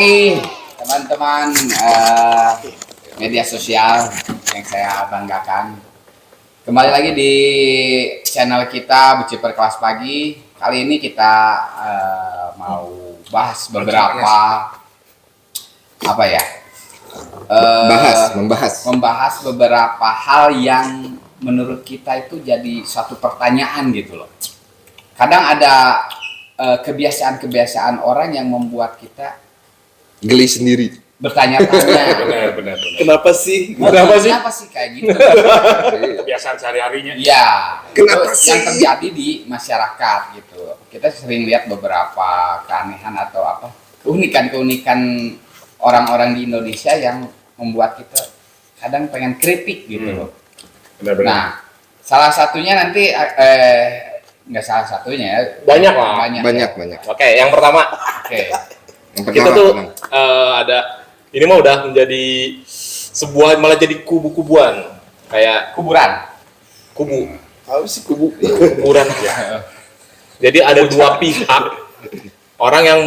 pagi teman-teman media sosial yang saya banggakan. Kembali lagi di channel kita Bucifer Kelas Pagi. Kali ini kita mau bahas beberapa membahas beberapa hal yang menurut kita itu jadi suatu pertanyaan gitu loh. Kadang ada kebiasaan-kebiasaan orang yang membuat kita geli sendiri, bertanya-tanya. Benar. Kenapa sih Kayak gitu? Kebiasaan sehari-harinya. Iya. Kenapa Yang sih? terjadi di masyarakat gitu. Kita sering lihat beberapa keanehan atau keunikan-keunikan orang-orang di Indonesia yang membuat kita kadang pengen kritik gitu loh. Benar. Nah, salah satunya nanti nggak salah satunya ya. Banyak lah. Banyak. Oke, yang pertama Oke. Yang kita pertama, tuh tenang. ada ini mah udah menjadi sebuah malah jadi kubu-kubuan kayak Kuburan. kubu Apa sih kubu? kuburan ya. Jadi ada dua pihak orang yang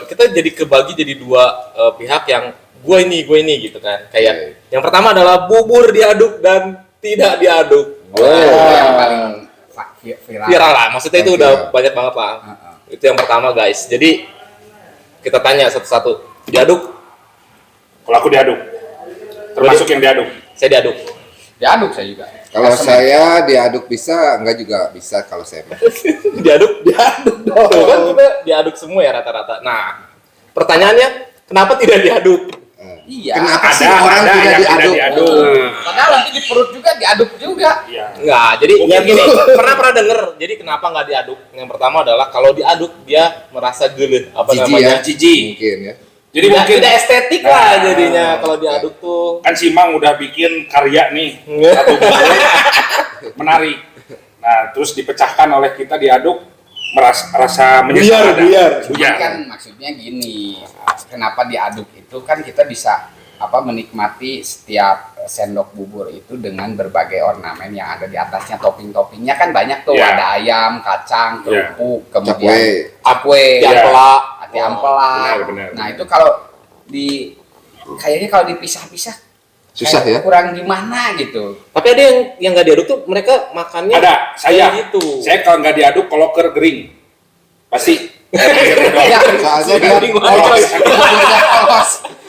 kita jadi kebagi jadi dua pihak yang gue ini gitu kan kayak yang pertama adalah bubur diaduk dan tidak diaduk. Yang paling Viral lah, maksudnya itu udah Viral. banyak banget lah. Itu yang pertama guys. Jadi kita tanya satu-satu. Diaduk? Kalau aku diaduk, termasuk yang diaduk. Saya diaduk. Diaduk saya juga. Kalau saya diaduk bisa, enggak juga bisa kalau saya. Diaduk dong. Tuh kan kita diaduk semua ya rata-rata. Nah, pertanyaannya kenapa tidak diaduk? Iya. Kenapa sih Ada orang yang tidak diaduk? Padahal nanti di perut juga diaduk juga. Iya. Enggak, jadi gini, pernah denger. Jadi kenapa nggak diaduk? Yang pertama adalah kalau diaduk dia merasa geuleuh, Jijik. Mungkin ya. Jadi tidak, mungkin tidak estetik lah jadinya kalau diaduk tuh. kan si Mang udah bikin karya nih satu bubur menarik. Nah, terus dipecahkan oleh kita diaduk rasa menyesal. Cuman kan maksudnya gini, kenapa diaduk itu kan kita bisa menikmati setiap sendok bubur itu dengan berbagai ornamen yang ada di atasnya, topping-toppingnya kan banyak tuh. Iya. Ada ayam, kacang, Iya. kerupuk, kemudian Cakwe, Ati ampela. ampela. benar. Nah, itu kalau kayaknya kalau dipisah-pisah Susah kayak ya. kurang gimana gitu. Tapi ada yang nggak diaduk tuh mereka makannya Ada, saya kayak gitu. Saya kalau nggak diaduk kalau kering. Pasti Ya, Soalnya dia buburnya polos.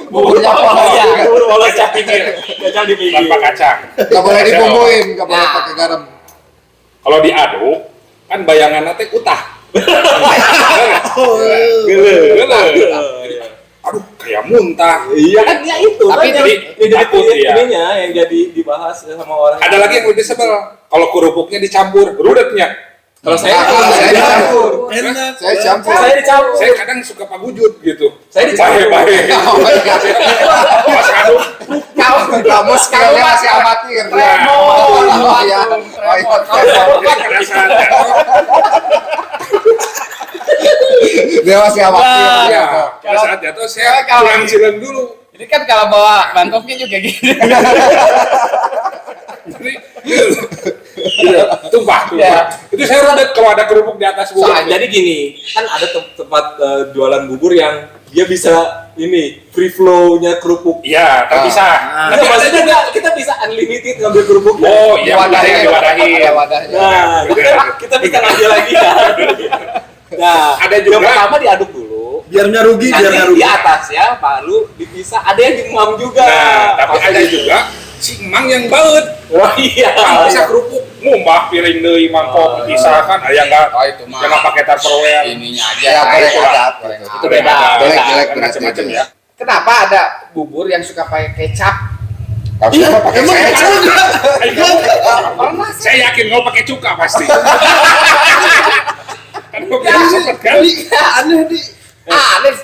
Buburnya polos. Ya, bubur polos Kacang pinggir. Kacang di pinggir. tanpa kacang. nggak boleh dibumbuin, nggak boleh Nah. pakai garam. Kalau diaduk kan bayangan nanti utah. Aduh, kayak muntah. Iya kan ya itu. Tapi kan jadi yang takut, iya. ininya yang jadi dibahas sama orang. Ada lagi yang lebih sebel. Kalau kerupuknya dicampur, rudetnya. Kalau saya Saya dicampur. Enak. Saya campur. saya dicampur. Saya kadang suka pagujut gitu. Saya dicampur. Bahe-bahe. Pas aduk, Kamu sekalian masih amatir. Remot. Ya. pada saat jatuh, Dia masih amatir. ya, ya. pada saat jatuh saya Kalau- pulang silang dulu. Ini kan kalau bawa mangkoknya juga gitu. Jadi, tumpah. Ya. Itu saya rudet kalau ada kerupuk di atas bubur. Jadi gini, kan ada tempat jualan bubur yang dia bisa ini free flow-nya kerupuk. Iya, terpisah. Nah, Tapi ada maksudnya juga. kita bisa unlimited ngambil kerupuknya. Oh iya, Wadahnya, diwadahin. ada wadahnya. Nah, kita bisa ngambil lagi kan. Nah, Ada juga. yang pertama diaduk dulu. Biarnya rugi, Nanti di atas ya, baru dipisah. Ada yang dimam juga. Nah, tapi Pasti. ada juga si Mang yang baut. Oh iya. Kan bisa kerupuk, ngumbah piring deui mangkok dipisahkan. Aya enggak? Oh, itu mah. Jangan pakai Tupperware. Ininya aja. Ya, goreng itulah. adat. Goreng gitu. adat. Itu beda. Jelek-jelek Kan berarti macam-macam itu. ya. Kenapa ada bubur yang suka pakai kecap? Kalau siapa pakai Emang saya? Ayo, kamu- Pernah sih. Saya yakin kau pakai cuka pasti. Kan kau Ya, bilang sempet kan? Iya, aneh nih. Aneh.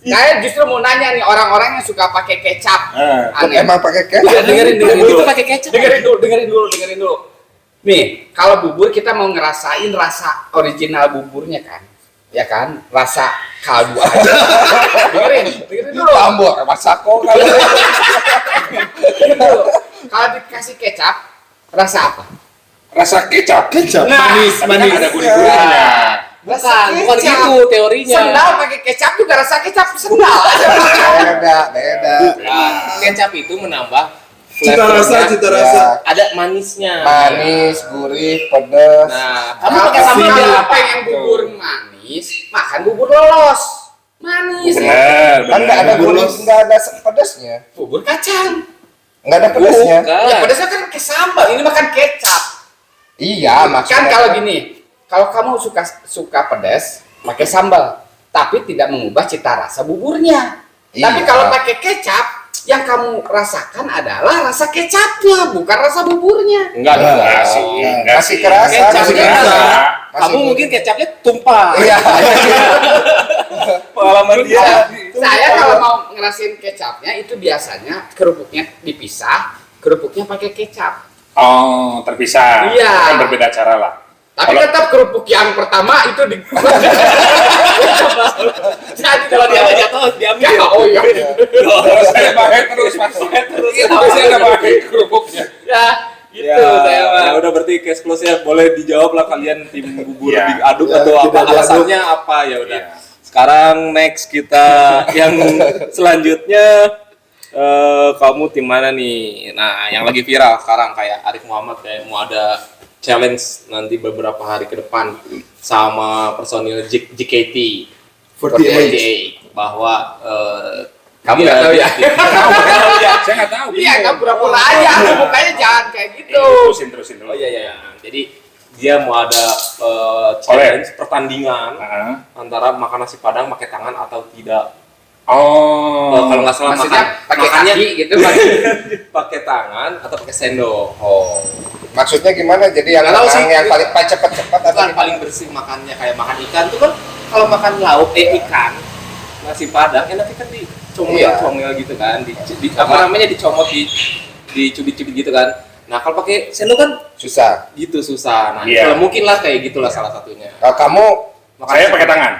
Saya justru mau nanya nih orang-orang yang suka pakai kecap. Aneh. Emang pakai Ya, kecap? dengerin Bubur dulu. itu pakai kecap. Dengerin dulu. Nih, kalau bubur kita mau ngerasain rasa original buburnya kan. Ya kan? Rasa kaldu aja. dengerin dulu. Tambor, masako kalau Dengerin dulu. Kalau dikasih kecap, rasa apa? Rasa kecap. Kecap, Nah, manis. Tapi kan ada gurih-gurihnya. Bukan gitu teorinya. Sendal pakai kecap juga rasa kecap sendal. Beda. Nah, kecap itu menambah Cita rasa. Ya. ada manisnya. Manis, gurih, pedas. Nah, Kamu kamu pakai sambal kalau biar apa? pengen bubur manis, makan bubur lolos. Manis. Benar, Kan nggak ada Bubur gurih, los. nggak ada pedasnya. Bubur kacang. Nggak ada pedasnya. Bukan. Ya pedasnya kan pakai sambal, ini makan kecap. Iya, maksudnya. Kan kalau gini, kalau kamu suka pedas, pakai sambal, tapi tidak mengubah cita rasa buburnya. Tapi Iya. kalau pakai kecap, yang kamu rasakan adalah rasa kecapnya, bukan rasa buburnya. Enggak Nah, Enggak sih, enggak masih sih. kerasa, Kecapnya masih kerasa. kerasa. Kamu Masih mungkin kecapnya tumpah. Iya. Pengalaman dia. Saya kalau mau ngerasain kecapnya itu biasanya kerupuknya dipisah, kerupuknya pakai kecap. Oh, terpisah. Iya. Kan berbeda cara lah. Tapi Kalau- tetap kerupuk yang pertama itu di. Jadi Kalau dia nggak jatuh, diambil. Ya, oh iya. Kalau saya pakai terus Mas. Tapi saya nggak pakai kerupuknya. Ya, itu saya mah. Ya udah berarti case close ya, boleh dijawab lah kalian tim bubur Iya. diaduk Ya, atau apa, tidak diaduk. alasannya apa ya udah. Iya. Sekarang next kita yang selanjutnya kamu tim mana nih? Nah, yang lagi viral sekarang kayak Arif Muhammad kayak mau ada challenge nanti beberapa hari ke depan sama personil JKT 48. bahwa Kamu nggak tahu ya? Saya nggak tahu. Iya, kan pura-pura aja. Mukanya jangan kayak gitu. Terusin dulu. Oh iya. Jadi dia mau ada challenge pertandingan Heeh. antara makan nasi padang pakai tangan atau tidak. Oh. Kalau nggak salah Maksudnya pakai makannya kaki gitu. pakai tangan atau pakai sendok. Oh. Maksudnya gimana? Jadi yang Nggak tahu sih. yang paling cepet-cepet atau Bukan gimana? paling bersih makannya kayak makan ikan tuh kan kalau makan lauk ikan nasi padang enaknya kan dicomel-comel gitu kan apa namanya dicomot dicubit-cubit gitu kan. Nah kalau pakai sendok kan Susah. gitu susah. Nah Iya. kalau mungkin lah kayak gitulah salah satunya. Kalau kamu Saya pakai tangan.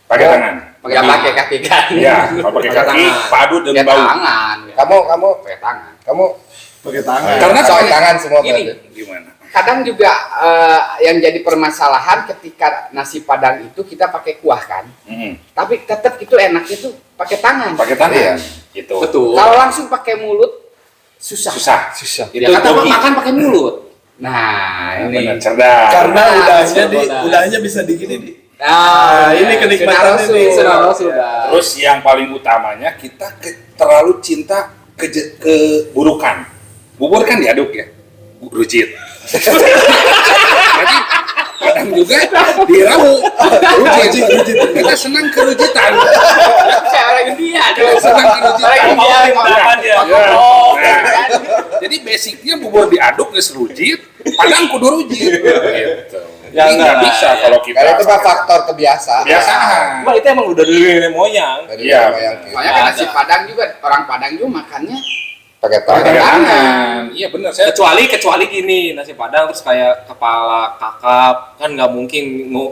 Pakai Oh. tangan. Ya pakai kaki kan. Iya, kalau pakai Pakai kaki tangan. padu dan Pakai bau. tangan. kamu Pakai tangan. kamu Pakai tangan. Karena pakai tangan semua Gini. berarti. Gimana? Kadang juga yang jadi permasalahan ketika nasi padang itu kita pakai kuah kan. Tapi tetap itu enaknya tuh pakai tangan. Pakai tangan. Iya. Gitu. Betul. Kalau langsung pakai mulut susah. Susah. Itu kata makan pakai mulut. Nah, ini. Benar, cerdas. Karena udahnya Cerdas. udahnya bisa digini di. Nah, ini kenikmatan ini. Sudah. Terus yang paling utamanya kita terlalu cinta keburukan. Bubur kan diaduk ya, rujit. Berarti kadang juga dirau rujit. Kita senang kerujitan. Kayak orang India Kita dong. senang kerujitan. Orang India makan ya. Oh, Nah, jadi basicnya bubur diaduk nggak serujit, padang kudu rujit. Gitu. Ya, Jadi enggak nggak lah, bisa ya. kalau kita. Karena itu mah faktor kebiasaan. kebiasaan. Wah itu emang udah dari nenek moyang. Dari Iya. yang kita Soalnya kan nasi padang juga orang Padang juga makannya pakai Pakai tangan. tangan. Iya benar. Saya Kecuali gini nasi padang terus kayak kepala kakap kan nggak mungkin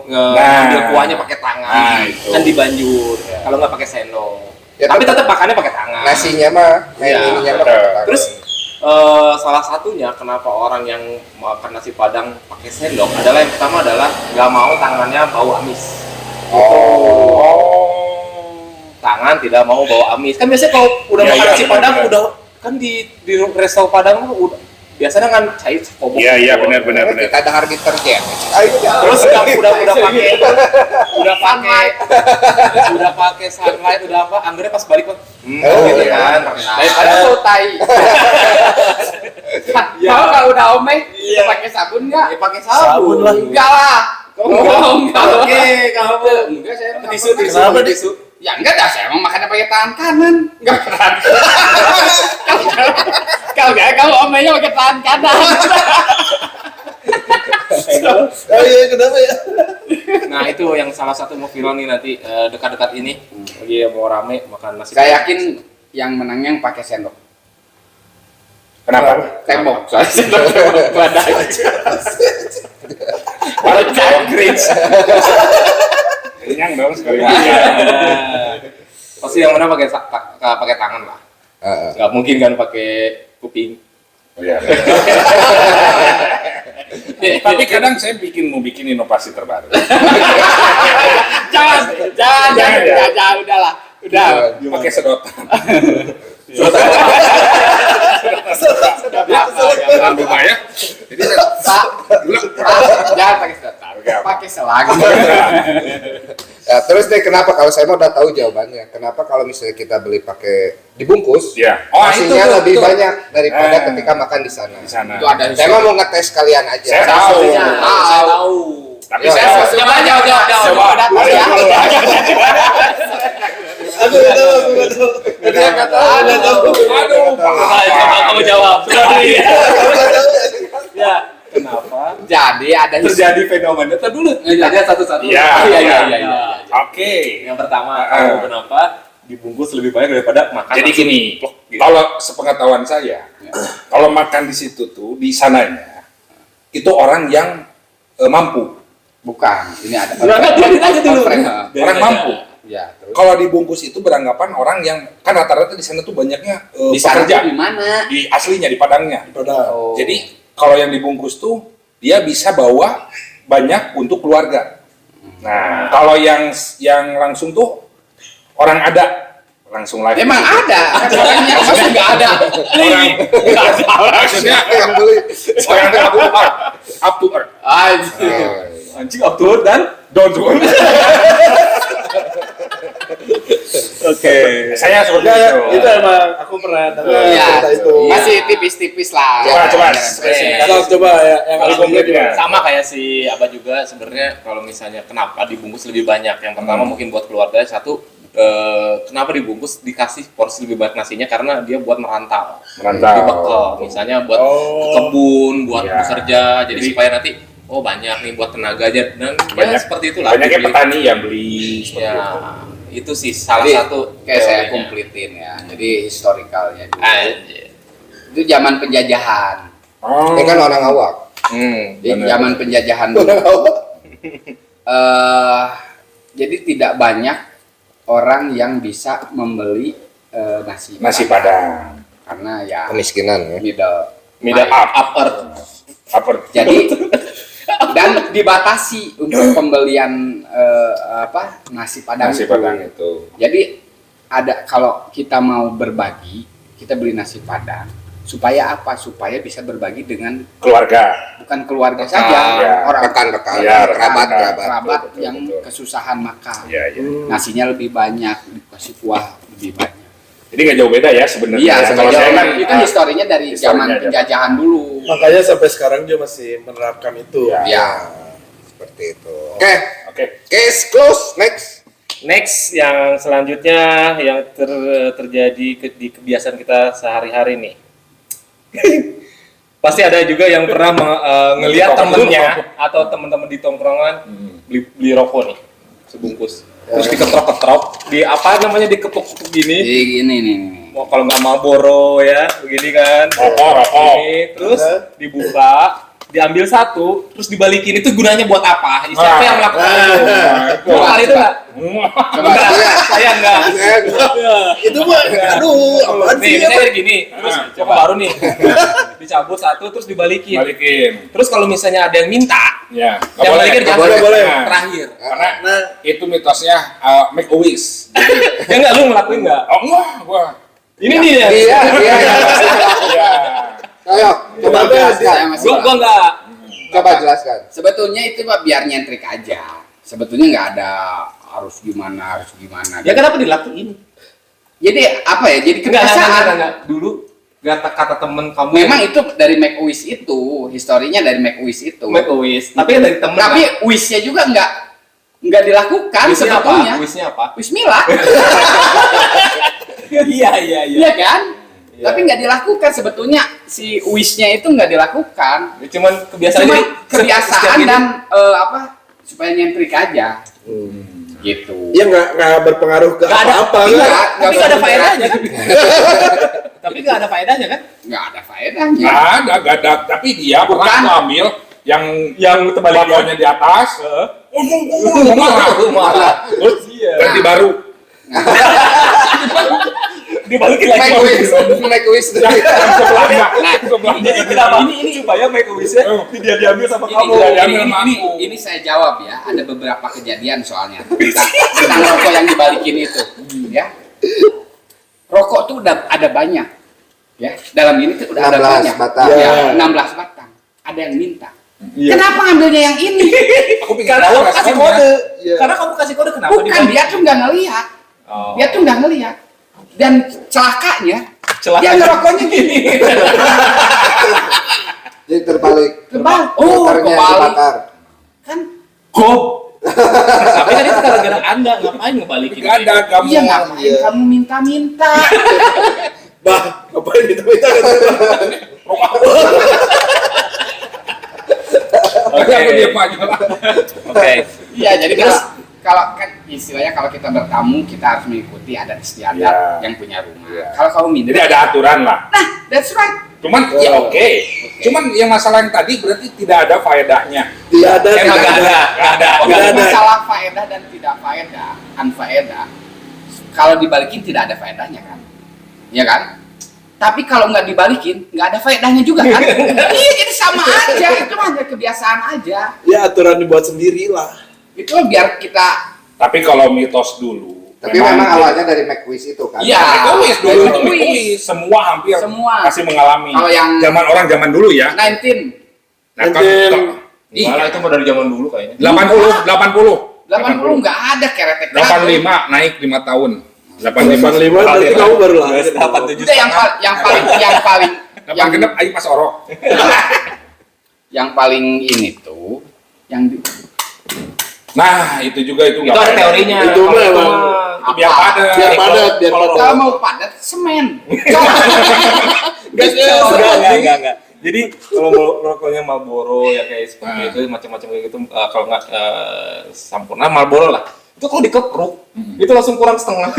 Nah. ngambil kuahnya pakai tangan Nah, itu. kan dibanjur kalau nggak pakai sendok. Ya, Tapi tetap makannya pakai tangan. Nasinya mah, Iya, ininya mah betul. pakai tangan. Terus salah satunya kenapa orang yang makan nasi padang pakai sendok adalah yang pertama adalah nggak mau tangannya bau amis. Tangan tidak mau bau amis. Kan biasanya kalau udah Iya, makan iya, nasi benar, padang benar. udah kan di resto padang tuh udah biasanya kan cair sekobok. Iya benar. Karena kita ada harga deterjen. Ayo, Terus udah pakai sunlight udah apa anggernya pas balik kok Oh, gitu iya. kan daripada bau tai. Iya. Kalau nggak udah omeh, Iya. pakai sabun nggak? ya pakai Sabun sabun lah. Enggak lah. Enggak. Oke kamu Enggak, saya emang tisu nggak tisu pernah. Kenapa, Dik? tisu Ya enggak dah, saya emang makannya pakai tangan kanan. Enggak pernah. Kalau enggak, kamu omenya pakai tangan kanan. Oh iya, kenapa ya? nah itu yang salah satu mau viral nih nanti dekat-dekat ini lagi mau rame makan nasi Saya yakin yang menangnya yang pakai sendok. Kenapa? Tembok. Soalnya sendok tembok badan. Kalau jauh cringe. Kenyang dong sekali. pasti yang mana pakai pakai tangan lah Heeh. nggak mungkin kan pakai kuping Iya. Tapi kadang saya mau bikin inovasi terbaru. Jangan, udahlah. Udah. Pakai sedotan. Dalam rumah ya. Jadi Pak, jangan pakai sedotan. Pakai selang. Ya, terus deh kenapa kalau saya mau udah tahu jawabannya. Kenapa kalau misalnya kita beli pakai dibungkus, ya. nasinya Itu, lebih itu. banyak daripada ketika makan di sana. Di sana. Itu ada Saya mau ngetes kalian aja. Saya tahu. Saya tahu. Tapi Ya, saya ya. Jawab. Coba. Coba. Ya. Aku nggak tahu, aku nggak tahu. Dia nggak tahu. Aduh, Coba kamu jawab. Ya, kenapa Jadi ada terjadi fenomena? Tadi dulu aja satu-satu. Iya. Iya. Oke. Yang pertama, tahu kenapa dibungkus lebih banyak daripada makan? Jadi langsung. gini, kalau sepengetahuan saya, kalau makan di situ tuh di sananya itu orang yang mampu. Bukan, ini ada. Enggak, biarin aja dulu. Biarin Orang aja. mampu. Ya, terus. Kalau dibungkus itu beranggapan orang yang kan rata-rata di sana tuh banyaknya Di sana pekerja tuh di mana? di aslinya di Padangnya. Padahal. Oh. Jadi kalau yang dibungkus tuh dia bisa bawa banyak untuk keluarga. Nah, kalau yang langsung tuh orang ada langsung lagi. Emang ada, orangnya masa nggak ada. Orang maksudnya Yang beli. orang up to earth. Anjing absurd dan Don't do it. oke. Saya seperti Enggak, itu. itu emang aku pernah dengar Iya, cerita itu. masih tipis-tipis lah. Coba, Ya, spesifik. Kalau coba ya, yang Kalau aku komplit komplit ya. gimana? Sama kayak si Abah juga sebenarnya kalau misalnya kenapa dibungkus lebih banyak? Yang pertama mungkin buat keluarga, satu kenapa dibungkus dikasih porsi lebih banyak nasinya karena dia buat merantau. Merantau. Dibekal, misalnya buat ke kebun, buat Iya. bekerja, jadi Jadi- supaya nanti oh banyak nih buat tenaga aja dan Banyak- ya seperti itulah. Banyaknya dibeli. petani yang beli seperti Ya, itu. itu sih salah Jadi, satu kayak saya teorinya. kompletin ya. Jadi historikalnya dulu. Anjir. Itu zaman penjajahan. Oh. Ini kan orang awak. Di Benar. zaman penjajahan dulu. Jadi tidak banyak orang yang bisa membeli nasi Padang. karena ya Kemiskinan ya. Middle Up. upper. Apa? jadi dan dibatasi untuk pembelian nasi padang Nasi itu. Padang itu. Jadi ada kalau kita mau berbagi kita beli nasi padang supaya apa? Supaya bisa berbagi dengan Keluarga. bukan keluarga Rekan, saja, ya. orang Rekan-rekan, Iya, kerabat-kerabat. kerabat Betul, yang betul. kesusahan makan. Iya, iya. Nasinya lebih banyak, dikasih kuah lebih banyak. Jadi nggak jauh beda ya sebenarnya. Iya, Kalau saya kan itu historinya dari historinya zaman aja. penjajahan dulu. Makanya sampai sekarang dia masih menerapkan itu. Iya. Ya, Seperti itu. Oke. Oke. Case close. Next. Next yang selanjutnya yang terjadi di kebiasaan kita sehari-hari nih. Pasti ada juga yang pernah ngelihat temennya atau teman-teman di tongkrongan beli rokok nih sebungkus. Terus diketrok-ketrok, di apa namanya dikepuk-kepuk gini. jadi gini nih. Mau kalau nggak Marlboro ya, begini kan. Rokok. Ini terus dibuka, diambil satu, terus dibalikin. Itu gunanya buat apa? Siapa Nah. yang melakukan itu? Coba, Mau kali itu nggak? Coba Enggak, saya enggak. Itu mah, aduh, apaan Nih, sih? misalnya kayak gini, terus coba baru nih, dicabut satu, terus dibalikin. Balikin. Terus kalau misalnya ada yang minta, Ya. Nggak yang boleh. balikin Nggak jangan boleh. Nah, terakhir. Karena Nah, itu mitosnya make a wish. Ya enggak, lu ngelakuin enggak? Oh enggak, gua. Ini nih ya. Iya, iya. Ya. Ayo, coba Kenapa jelaskan. saya masih Gua enggak. Coba jelaskan. Sebetulnya itu Pak biar nyentrik aja. Sebetulnya nggak ada harus gimana. Ya kenapa dilakuin? Jadi apa ya? Jadi Enggak, kebiasaan. enggak. Dulu kata temen kamu Memang itu dari Make a Wish itu, historinya dari Make a Wish itu. make a wish, tapi dari temen. Tapi wishnya juga nggak dilakukan wishnya apa? sebetulnya. Wishnya apa? Bismillah, Iya. iya kan? Tapi nggak dilakukan sebetulnya si wishnya itu nggak dilakukan. Cuman kebiasaan Cuma jadi kebiasaan setiap gini. dan supaya nyentrik aja. Gitu. ya nggak berpengaruh ke Nggak ada apa-apa. tapi kan? nggak ada usah faedahnya kan? Tapi nggak ada faedahnya kan? Nggak ada faedahnya. Nggak ada. Tapi dia pernah Bukan. ngambil yang terbalik fotonya di atas. marah. marah. Terus Iya. ganti baru. dibalikin lagi. Make wish. Jadi kenapa? Ini supaya make wish-nya dia diambil sama kamu. Ini saya jawab ya. Ada beberapa kejadian soalnya tentang rokok yang dibalikin itu, ya. Rokok tuh udah ada banyak, ya. Dalam ini tuh udah ada 16 banyak. batang. Ya, Ya. 16 batang. Ada yang minta. Iya. Kenapa ngambilnya yang ini? Aku pengen Karena tahu kamu kasih responnya. kode. Iya. Karena kamu kasih kode kenapa? Bukan, dia tuh nggak ngelihat. Oh. Dia tuh nggak ngelihat. Dan celakanya, Celaka. dia ngerokoknya gini. Jadi terbalik. Terbalik. Oh, Motornya kebalik. dibakar. Kan Tapi kan itu gara-gara Anda ngapain ngebalikin? Gak ada kamu. iya ngapain Iya. kamu minta-minta? Bah, ngapain minta-minta kan? Oke, aku diam aja lah. Oke. Iya, jadi kalau kan istilahnya kalau kita bertamu kita harus mengikuti adat istiadat Iya. yang punya rumah. Iya. Kalau kamu minta, Jadi ada aturan lah. nah that's right. Cuman ya oke. Cuman yang masalah yang tadi berarti tidak ada faedahnya. Tidak ada, Emang tidak nggak ada. Tidak Bukan ada. masalah faedah dan tidak faedah, unfaedah. Kalau dibalikin tidak ada faedahnya kan, ya kan? Tapi kalau nggak dibalikin, nggak ada faedahnya juga kan? Iya, jadi sama aja. Itu hanya kebiasaan aja. Ya aturan dibuat sendiri lah. Itu biar kita. Tapi kalau mitos dulu. Tapi memang awalnya dari make wish itu kan. Iya. Make-wish dulu, Dari itu make-wish. make-wish. Semua hampir Semua. pasti mengalami. Kalau yang zaman dulu ya. 19, Nah, Malah itu mau dari zaman dulu kayaknya. 80. 80 nggak ada keretek. 85 naik 5 tahun. 85 berarti kamu baru lahir. 87 Udah yang paling Yang genep ayo Mas Orok. yang paling ini tuh yang Nah, itu juga itu Itu nggak ada faedah. teorinya. Itu Kalau mah itu emang. mah Biar apa? padat. Biar padat, biar Kalau- padat. Kalau mau padat semen. Enggak. Jadi kalau rokoknya Marlboro ya kayak seperti itu macam-macam kayak gitu kalau nggak Sampurna Marlboro lah. Itu kalau dikepruk itu langsung kurang setengah.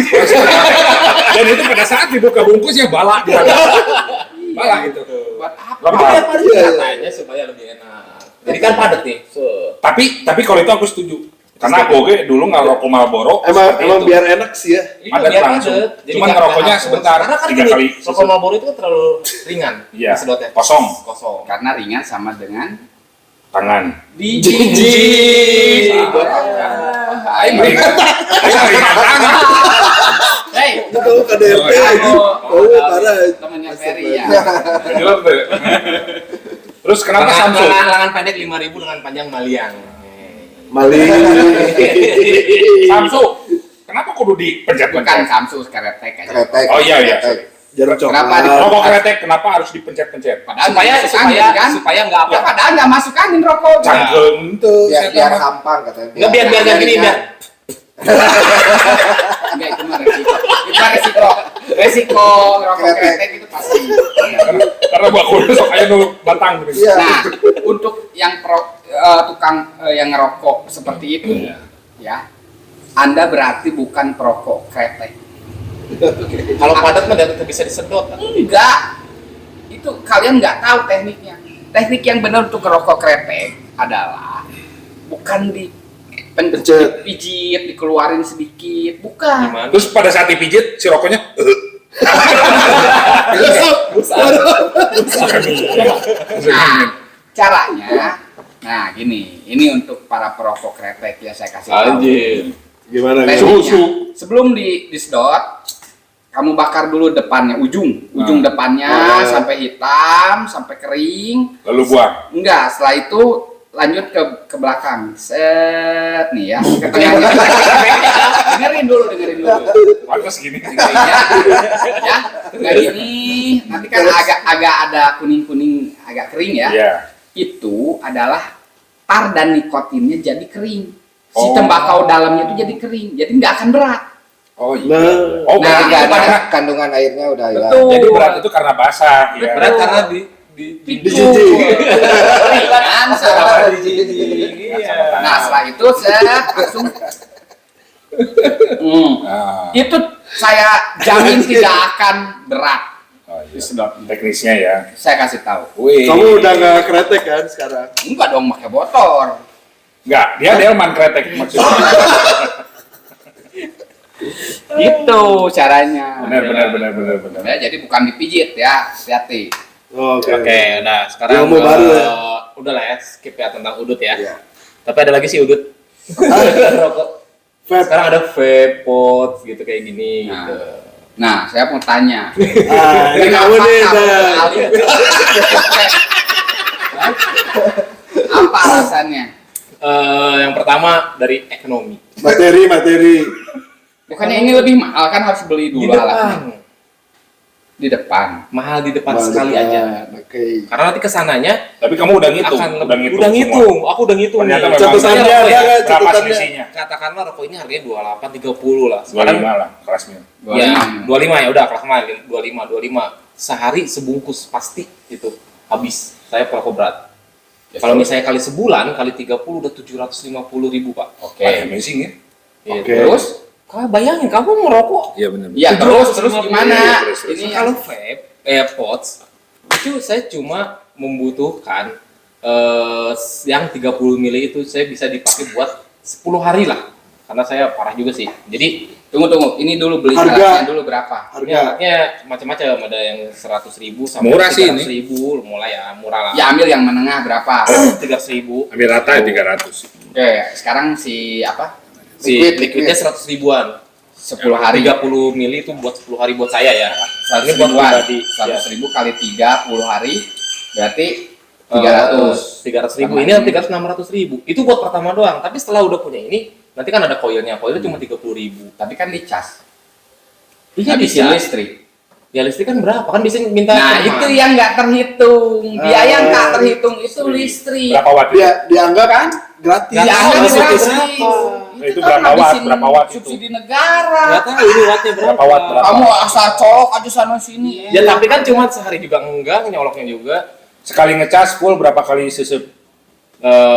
Dan itu pada saat dibuka bungkusnya bala di mana? Bala itu. Buat apa? Itu Lemah. biar padat Iya, iya. katanya supaya lebih enak. Jadi kan padat nih. Tapi kalau itu aku setuju. Karena aku oke dulu ngerokok Marlboro. Emang seperti emang itu. biar enak sih ya. Padat biar langsung. padat. Jadi Cuman nggak ngerokoknya hapus. sebentar, Karena kan 3 gini, kali. rokok Marlboro itu kan terlalu ringan. Iya. Sedotnya. Kosong. Kosong. Karena ringan sama dengan Tangan. Jijik. Ayo ringan. Ayo ringan tangan. Hey, Itu kamu KDRT lagi. Kamu parah. temannya Ferry ya. Jelas deh. Terus kenapa Samsung? Lengan pendek 5.000 lengan panjang maliang. Mali. Samsung. Kenapa kudu dipencet-pencet? Bukan Samsung keretek aja. Kretek. Oh iya iya. kretek. Jarum Kenapa coklat. Rokok kretek kenapa harus dipencet-pencet? Padahal Supaya nggak masuk angin, kan? supaya nggak apa. Ya, padahal nggak masuk angin rokok. Cangkem tuh. Biar hampang katanya. Nggak biar gini biar. Enggak, itu mah resiko. Itu mah resiko. Resiko rokok kretek itu pasti. Karena gua kudu sok aja dulu batang gitu. Iya. Nah, untuk yang tukang yang ngerokok seperti itu, ya, Anda berarti bukan perokok kretek. Kalau padat mah nggak bisa disedot. Enggak, itu kalian nggak tahu tekniknya. Teknik yang benar untuk ngerokok kretek adalah bukan Pencet. dipijit, dikeluarin sedikit, bukan. Gimana? Terus pada saat dipijit si rokoknya Nah, caranya, nah gini, ini untuk para perokok kretek ya saya kasih tahu. Anjir. Gimana nih? Tekniknya, sebelum disedot, kamu bakar dulu depannya, ujung depannya Ah. sampai hitam, sampai kering. lalu buang. Enggak, setelah itu lanjut ke belakang. Set nih ya. Dengerin dulu. Pantas gini. Dengerin ya. Enggak gini, nanti kan agak ada kuning-kuning, agak kering ya. Iya. Itu adalah tar dan nikotinnya jadi kering. Si Oh. tembakau dalamnya itu jadi kering, jadi nggak akan berat. Oh iya. Nah. Oh Nah, berarti Nggak ada karena kandungan airnya udah hilang. Betul. jadi berat itu karena basah ya. Berat karena di Dijijik. Keringan, salah. Iya. Nah setelah itu saya langsung Nah, itu saya jamin tidak akan berat oh iya. disedot. Teknisnya ya. Saya kasih tahu. Wih. Kamu udah nggak kretek kan sekarang? Enggak dong pakai motor. Enggak, dia delman kretek maksudnya. Gitu caranya. Benar. Ya, jadi bukan dipijit ya, hati-hati. Oke. Oke, nah sekarang Ilmu baru ya. udah lah ya, skip ya tentang udut ya. Iya. Tapi ada lagi sih udut. Rokok. Vape. Sekarang ada vape pot gitu kayak gini Nah. gitu. Nah, saya mau tanya. Ah, ini kamu nih, Dan. Apa alasannya? Yang pertama dari ekonomi. Materi. Bukannya ini lebih mahal kan harus beli Di dulu alatnya. depan. Di depan. Mahal di depan Mahal sekali depan. aja. Oke. Karena nanti kesananya Tapi kamu udah ngitung, akan udah udah semua. ngitung. Aku udah ngitung Ternyata nih. memang Catatannya Saya rokok ada ya, nggak berapa catatannya? selisihnya? katakanlah rokok ini harganya 28 30 lah. Sekarang 25 lah kelasnya. ya 25 ya udah kelas main 25. Sehari sebungkus pasti itu habis. Saya perokok berat. Kalau misalnya kali sebulan kali 30 udah 750.000 Pak. Oke. Amazing ya. Gitu. Oke. Terus? Kau bayangin kamu ngerokok. Iya benar. Ya terus gimana? Terus. Ini Kalau vape, AirPods itu saya cuma membutuhkan yang 30 mili itu saya bisa dipakai buat 10 hari lah. Karena saya parah juga sih. Jadi tunggu. Ini dulu beli Harga. alatnya dulu berapa? ini Harga. alatnya macam-macam, ada yang 100.000 sampai Murah sih 300.000, mulai ya murah lah. Ya ambil yang menengah berapa? 300.000. Ambil rata 300. Oke, sekarang si apa? Si Liquid. liquidnya 100 ribuan. 10 hari. 30 mili itu buat 10 hari buat saya ya. 100 Ini buat ribuan. pribadi. 100 ribu kali 30 hari berarti 300. 300.000. Ini yang 600.000. Itu buat pertama doang. Tapi setelah udah punya ini, nanti kan ada koilnya. Koilnya cuma 30.000. Tapi kan dicas. Iya Habisin bisa. listrik. Ya listrik kan berapa? Kan bisa minta Nah, teman. itu yang nggak terhitung. Biaya yang nggak terhitung itu listrik. Berapa watt? Dia dianggap Kan? gratis. Nggak tahu Dianggap listrik gratis. berapa. Itu kan berapa watt? ngabisin Berapa watt itu? subsidi negara. Nggak tahu ini wattnya berapa. Berapa watt? Berapa? Kamu asal colok aja sana sini. Ya tapi kan cuma sehari juga enggak, nyoloknya juga. Sekali ngecas full berapa kali susup?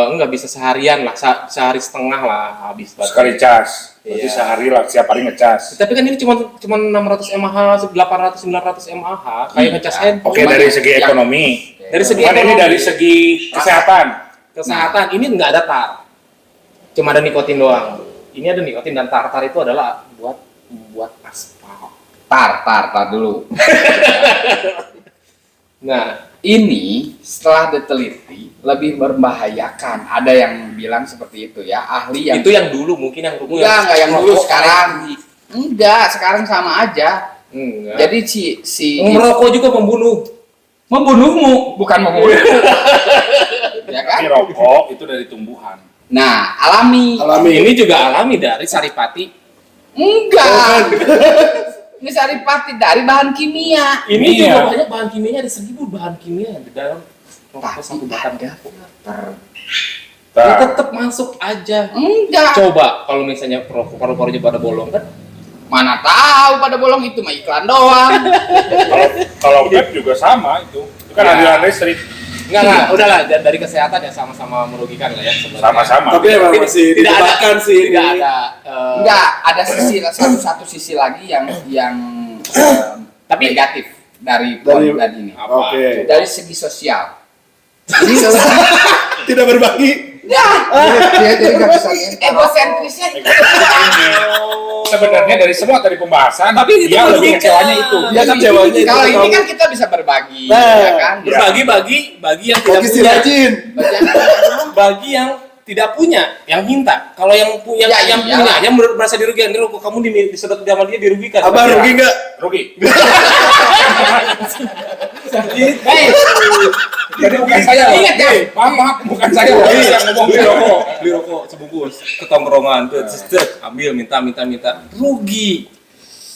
Enggak bisa seharian lah, sehari setengah lah habis baterai. Sekali cas. Berarti Iya. sehari lah, setiap hari ngecas. Tapi kan ini cuma 600 mAh, 800 900 mAh kayak ngecas handphone. Oke, dari segi Ya. ekonomi. Dari segi Cuman ini ekonomi. dari segi kesehatan. Kesehatan ini nggak ada tar, cuma ada nikotin doang. Ini ada nikotin dan tar itu adalah buat membuat aspal. Tar dulu. Nah, Ini setelah diteliti lebih membahayakan. Ada yang bilang seperti itu ya, ahli yang itu yang dulu mungkin yang dulu enggak yang dulu merokok sekarang. elektrik. Enggak, sekarang sama aja. Enggak. Jadi si merokok juga membunuh. membunuhmu bukan membunuh. Ya kan? Ini rokok itu dari tumbuhan. Nah, alami. Ini juga alami dari saripati. Enggak. Ini saripati dari bahan kimia. Ini Iya. juga banyak bahan kimianya, ada 1000 bahan kimia di dalam rokok satu batang. ada filter. Ya, Nah, tetap masuk aja. Enggak. Coba kalau misalnya rokok paru-parunya pada bolong kan, Mana tahu pada bolong itu mah iklan doang. kalau vape juga sama itu. Itu kan Ya. aliran listrik. enggak, udahlah dari kesehatan ya sama-sama merugikan lah ya sebenarnya. Sama-sama. Tapi emang masih Tidak ada- didebatkan sih. Tidak ini. ada Enggak, ada satu sisi lagi yang Tapi- negatif dari Dari- konten ini. apa? Oke. Dari segi sosial. Tidak berbagi. Ya, Dia jadi nggak bisa egosentrisnya itu. Sebenarnya dari semua tadi pembahasan, Tapi itu dia lebih merugikan. kecewanya itu. Dia kecewanya itu. Kalau ini kan kita bisa berbagi, Nah, ya kan? Berbagi bagi yang tidak Bagi si punya. rajin. Bagian Bagi yang tidak punya, yang minta. Kalau yang punya, Ya, yang iyalah. punya, yang merasa dirugikan. Ini rokok kamu disedot sama dia dirugikan. Abang rugi nggak? Rugi. Hei, Jadi bukan saya loh. Ingat ya. Maaf, bukan saya loh yang ngomong beli gitu. rokok sebungkus ke tongkrongan, ambil minta rugi.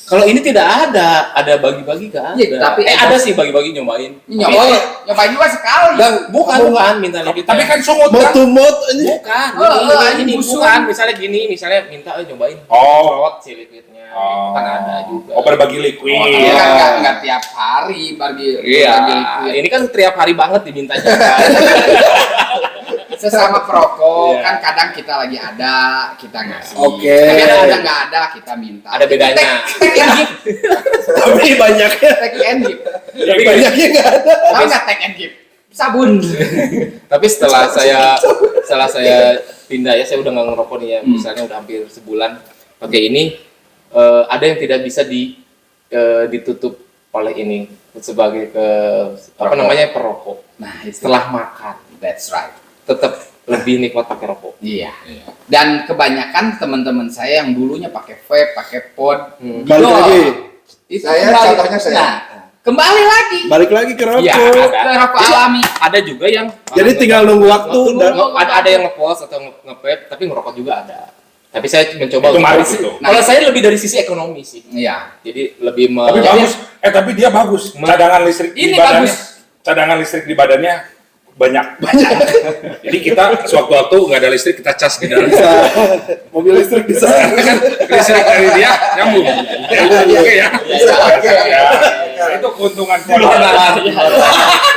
Kalau ini tidak ada bagi-bagi kan? Iya, tapi- ada sih bagi-bagi nyobain. nyobain juga sekali. Bukan minta lebih. Tapi kan sungut Mot kan? to mot ini. bukan, ini ini busuk. bukan. Misalnya gini, misalnya minta nyobain. Oh. Semprot si liquidnya. Itu kan ada juga. Oh, berbagi liquid. Ini Iya. kan nggak tiap hari bagi Iya, liquid. ini kan tiap hari banget dimintanya. Kan? Sesama perokok Iya. kan kadang kita lagi ada kita ngasih. Oke. Tapi ada nggak ada kita minta. Ada bedanya. Take and give. Tapi banyaknya. Take and give. Tapi Banyaknya nggak ada. Tahu nggak take and give? Sabun. Tapi setelah saya pindah ya, saya udah nggak ngerokok nih ya, misalnya udah hampir sebulan pakai ini, ada yang tidak bisa ditutup oleh ini sebagai apa Rokok. namanya perokok. Nah, Setelah makan that's right. tetap lebih nikmat pakai rokok. Iya. Dan kebanyakan teman-teman saya yang dulunya pakai vape, pakai pod, Balik dol. lagi. Itu Saya, kembali. contohnya saya. Nah, kembali lagi Balik lagi ke rokok. Iya, ke rokok alami. Ada juga yang Jadi tinggal nunggu waktu dan ada yang nge-pause atau nge-vape tapi ngerokok juga ada. Tapi saya mencoba Itu untuk marif dari itu. kalau saya lebih dari sisi ekonomi sih. Iya. Jadi lebih Tapi bagus. Tapi dia bagus. Cadangan listrik Ini di badannya. bagus. Cadangan listrik di badannya banyak. Jadi kita sewaktu-waktu nggak ada listrik kita cas di dalam. mobil listrik di sana. Kan listrik dari dia nyambung. Oke ya. Oke. Ya. Nah, itu keuntungan Ford.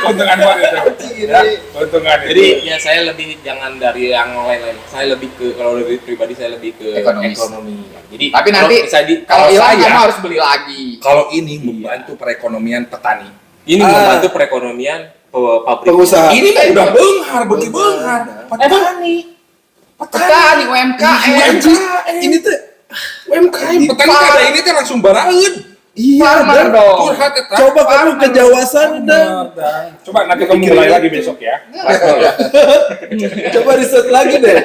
Keuntungan Ford itu. Ya, keuntungan itu. Jadi ya saya lebih jangan dari yang lain-lain. Saya lebih ke kalau lebih pribadi saya lebih ke Ekonomis. ekonomi. Jadi Tapi nanti kalau kalau hilang saya- kamu harus beli lagi. Kalau ini membantu perekonomian petani. ini membantu perekonomian pabrik. Pengusaha. Ini mah udah benghar, beki benghar. Petani. Petani UMKM. UMKM. Ini tuh UMKM. Petani kada ini tuh langsung baraeun. Iya, Farmer dan dong. Curhat eta. coba kamu ke Jawa sana dan Coba nanti kamu mulai lagi besok ya. coba riset lagi deh.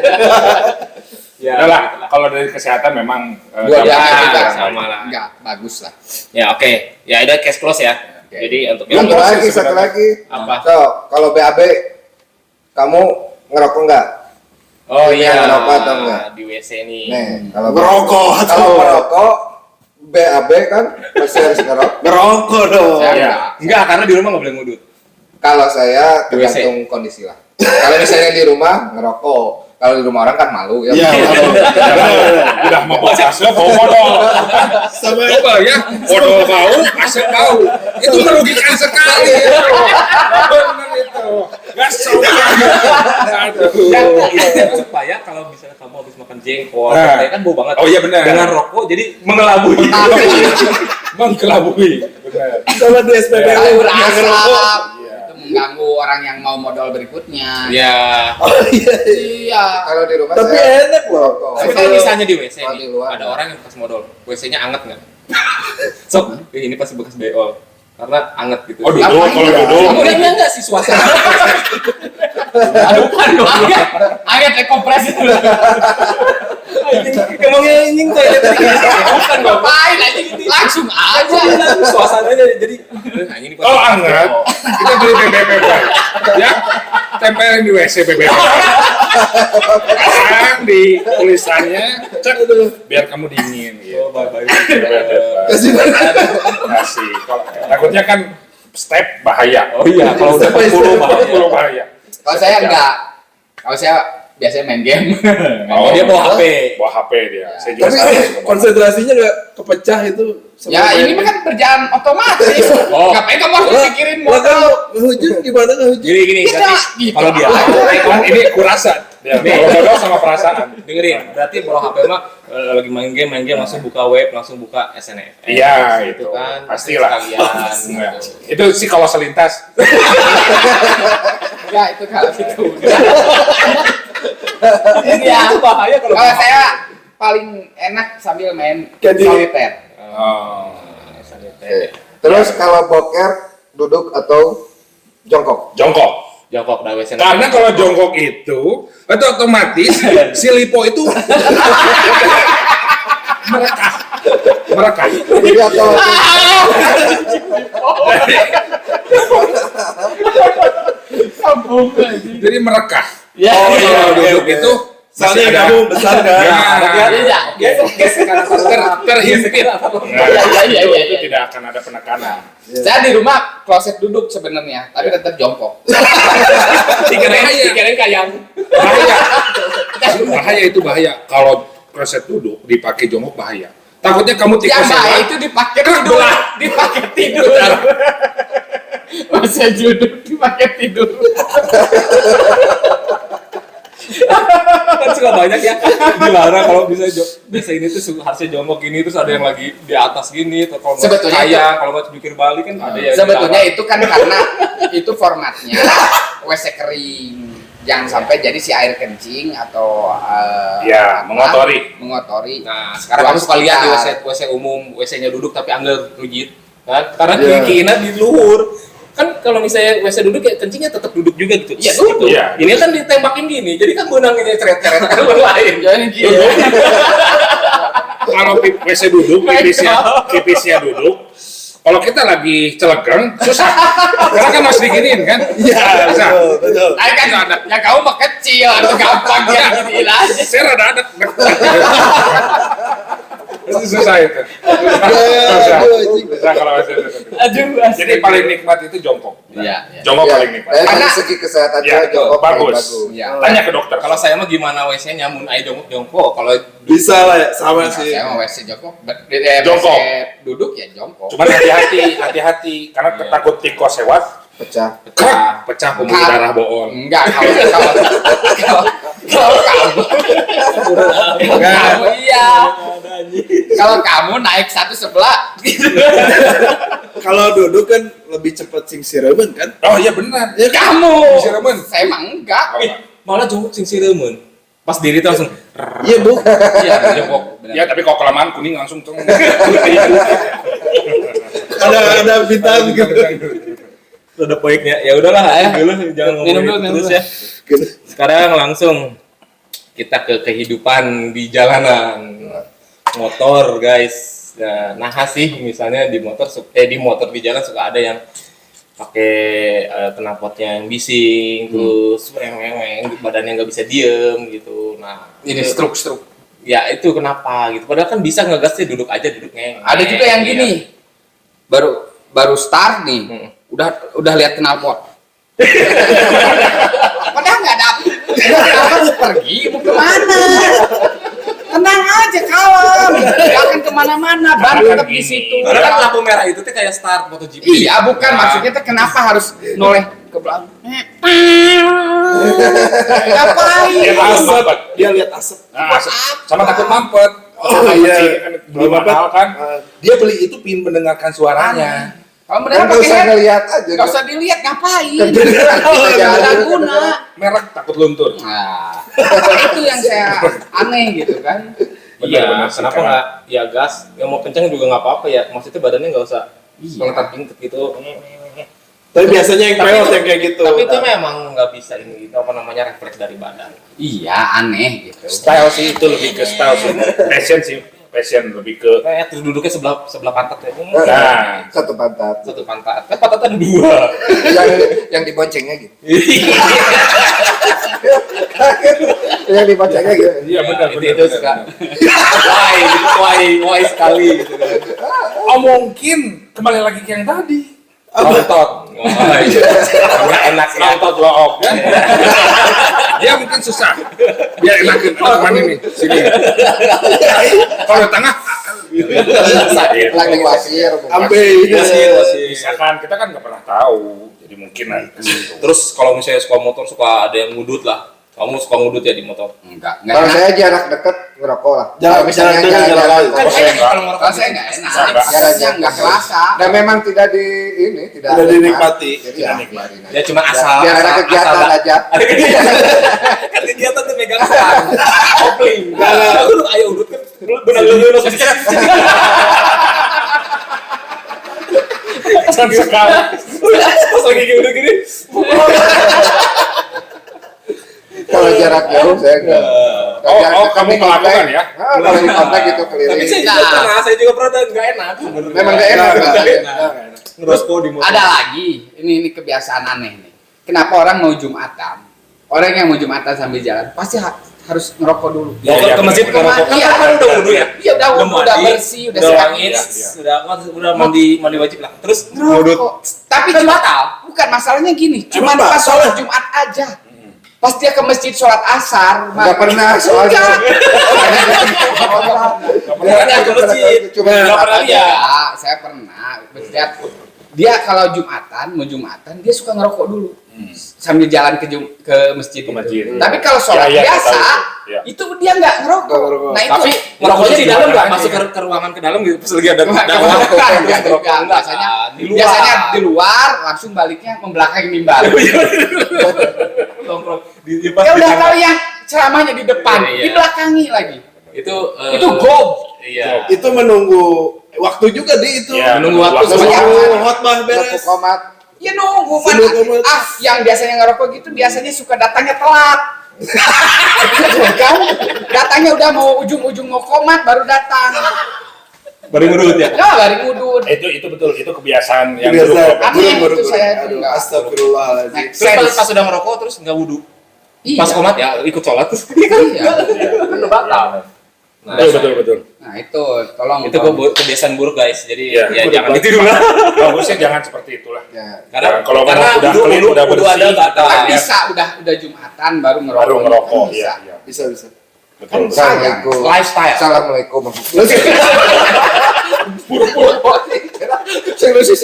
Ya, Udah lah, kalau dari kesehatan memang Dua-duanya gampang. tidak sama lah. Enggak, bagus lah. Ya oke. Ya ada cash close ya. Oke. Jadi untuk Yang Yang lagi proses satu sebenarnya. lagi. apa? So, kalau BAB kamu ngerokok nggak? Oh Ini iya. yang ngerokok atau enggak? Di WC nih. Nih, kalau Ngerokok kalau tuh. merokok BAB kan pasti harus ngerokok. Ngerokok dong. Saya Iya. Enggak, karena di rumah nggak boleh ngudut. Kalau saya Di WC. tergantung kondisi lah. Kalau misalnya di rumah ngerokok, kalau di rumah orang kan malu ya. Iya, malu. Udah mau asap bau modal. Sama Coba ya, modal bau, asap bau. Itu merugikan sekali. Benar itu. Gak sopan. Aduh. Supaya kalau misalnya kamu habis makan jengkol, Nah. petai kan bau banget. Oh iya benar. Dengan rokok jadi mengelabui. Mengkelabui. Benar. sama di SPBU Kalau yang berasap, ngerokok. itu mengganggu orang yang mau modal berikutnya. Ya. Oh iya. Iya. Kalau di rumah Tapi saya enak loh. ngerokok. Tapi kalau misalnya di WC Kalau nih, di luar, ada orang yang bekas modal, WC-nya anget nggak? Sok, ini pasti bekas beol. Karena anget gitu. Oh, duduk, Ngapain kalau ya? duduk. Enggak sih suasana. Aduh, bukan dong. Anget kompres itu. Emang nying toilet bukan dong. Ngapain aja gitu. Langsung aja. Suasananya jadi ini Kalau anget, kita beli BBB. Ya, tempelin di WC BBB. Pasang di tulisannya, cek biar kamu dingin gitu. Oh, bye-bye. Kasih Kasih. Kalau takutnya kan step bahaya. Oh iya, kalau udah 40 bahaya. 40 bahaya. Kalau saya enggak. Kalau saya biasanya main game. Oh, Dia bawa HP. Bawa HP dia. Saya juga Tapi sama. konsentrasinya nggak kepecah itu. sama Ya ini main. mah kan berjalan otomatis. Oh. Ngapain kamu harus Lah, mikirin lah modal? kalau ngehujung gimana ngehujung? Gini, Tidak, berarti gitu. kalau dia Ini kurasa. Ya, kalau modal sama perasaan. dengerin, berarti bawa HP mah lagi main game langsung buka web, langsung buka SNF. Iya, itu kan. pastilah. Sekalian. Nah, itu sih kalau selintas. Ya itu kalau gitu. Ini Ya. itu bahaya kalau Kalau saya paling enak sambil main Candy. soliter. Oh. Terus kalau boker duduk atau jongkok? Jongkok. Jongkok dah WC. Karena kalau jongkok itu otomatis si lipo itu merekah. Jadi atau Jadi merekah. Ya, Oh, iya, kalau oke, duduk oke. itu Soalnya masih ada kamu besar kan? Ya, terhimpit. Nah, Iya. itu tidak akan ada penekanan. Saya di rumah kloset duduk sebenarnya, tapi tetap jongkok. Dikirain kayang. Bahaya. Bahaya itu bahaya. Kalau kloset duduk dipakai jongkok bahaya. Takutnya kamu Yang tikus bahaya sehat. itu dipakai Kan tidur, belah. dipakai tidur. Masa duduk dipakai tidur. Kan suka lah banyak ya dilarang kalau bisa biasa ini tuh harusnya jongkok gini, terus ada yang lagi di atas gini, atau kalau Sebetulnya kayak kalau mau jungkir balik kan ada yang Sebetulnya dilarang. itu kan karena itu formatnya WC kering. Jangan sampai jadi si air kencing atau Ya, apa, mengotori. mengotori. Nah, sekarang kamu suka lihat di WC umum, WC-nya duduk tapi anggar rujit. Kan? Karena keinginan di luhur. Kan kalau misalnya WC duduk ya kencingnya tetap duduk juga gitu. Iya, Gitu. duduk. Iya. Ini kan ditembakin gini. Jadi kan benangnya ceret-ceret ke lain. Jangan gitu. Kalau WC duduk, pipisnya duduk. Kalau kita lagi celegeng, susah. Karena kan harus diginiin kan? Iya, bisa. Betul. Nah, kan ya kamu mah kecil, itu gampang dia giniin aja. Saya rada adat. Itu susah itu. Susah. Susah kalau WC duduk. Aduh, Jadi paling nikmat itu jongkok. Iya. Jongkok Ya, paling nikmat. dari Karena- segi kesehatan Ya, jongkok paling bagus. Iya. Tanya ke dokter. Kalau saya mah gimana WC-nya mun aya jongkok. Kalau Bisa lah ya, sama Nah, sih. saya mau WC jongkok, Jongkok. WC duduk ya jongkok. Cuman hati-hati karena takut tikos lewat, pecah. pecah pembuluh darah bohong. Enggak, kalau kamu iya. Kalau kamu naik satu sebelah, Kalau duduk kan lebih cepat sing siremen kan? Oh iya benar. Ya kan? kamu. Bisa remen. Saya emang enggak. malah jongkok sing sireun. Pas diri tuh langsung Iya bu. Iya, jongkok. benar. Ya tapi kalau kelamaan kuning langsung tuh. Ada bintang gitu. ada poinnya. Ya udahlah ya, dulu jangan Minum ngomong dulu, terus ya. Sekarang langsung kita ke kehidupan di jalanan. Motor, guys. Nah, sih misalnya di motor di jalan suka ada yang pakai knalpotnya yang bising, terus weng badannya nggak bisa diem gitu. Nah, Ini struk. ya itu kenapa gitu. Padahal kan bisa ngegasnya duduk aja duduk ngeng. Ada juga yang gini. Baru start nih. Hmm. Udah lihat knalpot. Padahal nggak dapet. Knalpot pergi mau kemana? Tenang aja kalem. Gak akan kemana-mana. Ban tetap di situ. Padahal kan lampu merah itu tuh kayak start MotoGP. Iya, bukan maksudnya tuh kenapa harus noleh ke belakang? Ngapain? Dia takut mampet. Dia lihat asap. Nah, sama takut mampet. Oh iya. Beli mahal kan. Ah. Dia beli itu pingin mendengarkan suaranya. Kalau Kan beneran nggak pakai usah head, ngeliat aja. nggak usah dilihat ngapain? Kan beneran kita Nggak jalan. ada guna. Merek takut luntur. Nah, itu yang saya aneh gitu kan. Iya, Benar-benar sih, kenapa karena- nggak ya gas? Yang mau kencang juga nggak apa-apa ya. Maksudnya badannya nggak usah Iya. pelontar-pintet gitu. Tapi biasanya yang Tapi peot itu- yang kayak gitu. Tapi itu memang nggak bisa ini gitu, apa namanya refleks dari badan. Iya, aneh gitu. Style sih itu lebih ke style sih. Fashion sih. Fashion lebih ke. Kayak terus duduknya sebelah pantat ya. Nah, Satu pantat. Satu pantat. Kan pantatnya ada dua. yang diboncengnya gitu. Yang diboncengnya gitu. iya benar itu benar. suka. Why sekali gitu kan. Oh mungkin kembali lagi ke yang tadi. Nonton. Nggak enak ya. Nonton look kan. Dia mungkin susah. Dia enakin. Oh kemana nih? Sini. Kalau di tengah. Lagi wasir. Ambe ini. Misalkan kita kan nggak pernah tahu. Jadi mungkin ke situ. Terus kalau misalnya suka motor suka ada yang ngudut lah. Kamu suka ngudut ya di motor? Enggak Kalau enak. saya jarak deket ngerokok lah. Jangan- Kalau misalnya jangan dekat, jalan-jalan. jangan Kan Oh, saya enggak. kalau ngerokok saya enggak enak. Enggak. Jalannya enggak kerasa. Dan memang tidak Tidak dinikmati. Jadi Tidak ya, nikmati. biarin aja. Ya cuma asal. Biar ada kegiatan aja. Ada kegiatan. Kan kegiatan tuh megang stang. Kopling. Aku udah ayo udut kan. Benar-benar Jangan sekali. Pas lagi gini gini. Kalau jarak jauh saya enggak. Kalau jarak Oh, dekat kamu di komplek, melakukan ya? Kalau di komplek gitu Tapi keliling. saya juga pernah, saya juga pernah dan nggak enak. sebenarnya. Memang nggak enak. Nggak Nggak enak. Ngerokok di motor. Ada lagi. Ini kebiasaan aneh nih. Kenapa orang mau Jumatan? Orang yang mau Jumatan sambil jalan pasti harus ngerokok dulu. Ya, Ngerokok ya, ke masjid benar. ngerokok. Kan Iya. kan udah wudu ya. Iya, udah wudu, udah mandi, bersih, udah udah sehat. wangi, Iya. udah mandi wajib lah. Terus ngudut. Ngerokok. Tapi kan batal. Bukan masalahnya gini. Cuman Emang pas batal? sholat Jumat aja. Pas dia ke masjid sholat asar. Nggak pernah soalnya. Pernah ke masjid. Cuma Nggak pernah lihat. Ya, saya pernah. Setiap Dia kalau mau Jumatan dia suka ngerokok dulu sambil jalan ke masjid. Ke masjid. Tapi kalau sholat Ya, biasa tahu itu. Ya. itu dia nggak ngerokok. Nggak ngerokok. Nah itu Tapi ngerokoknya di dalam nggak Makanya. masuk ke ruangan ke dalam gitu pas lagi ada Enggak, dakwah. enggak, Ngerokok enggak, enggak, biasanya kan? Di luar. biasanya di luar langsung baliknya membelakangi mimbar. Nongkrong di Ya udah kali yang ceramahnya di depan, Iya, iya. dibelakangi lagi. itu Gob. Iya. Itu menunggu waktu juga di itu. Iya, Menunggu waktu sebanyak Menunggu khotbah beres. Satu komat. Ya nunggu Sebelum mana? komat. Yang biasanya ngerokok gitu biasanya suka datangnya telat. Kan? Datangnya udah mau ujung-ujung mau komat baru datang. Baru ngurut ya. Ya dari ngudut. Itu betul, itu kebiasaan yang Biasa. buruk. Aneh itu saya Aduh, enggak. astagfirullahaladzim. Terus pas udah ngerokok terus nggak wudhu. Iya. Pas komat ya ikut sholat terus. Iya. Kan udah batal. Nah, Betul. Nah itu tolong. itu kebiasaan buruk guys. Jadi Iya. ya jangan ditiru lah. Bagusnya jangan seperti itulah. Ya. Karena kalau karena udah clean, udah wudhu bersih, ada batal. Kan bisa udah Jumatan baru ngerokok. baru ngerokok. Bisa. Iya. Bisa. Betul. Assalamualaikum. Lifestyle. Assalamualaikum. Saya lu sih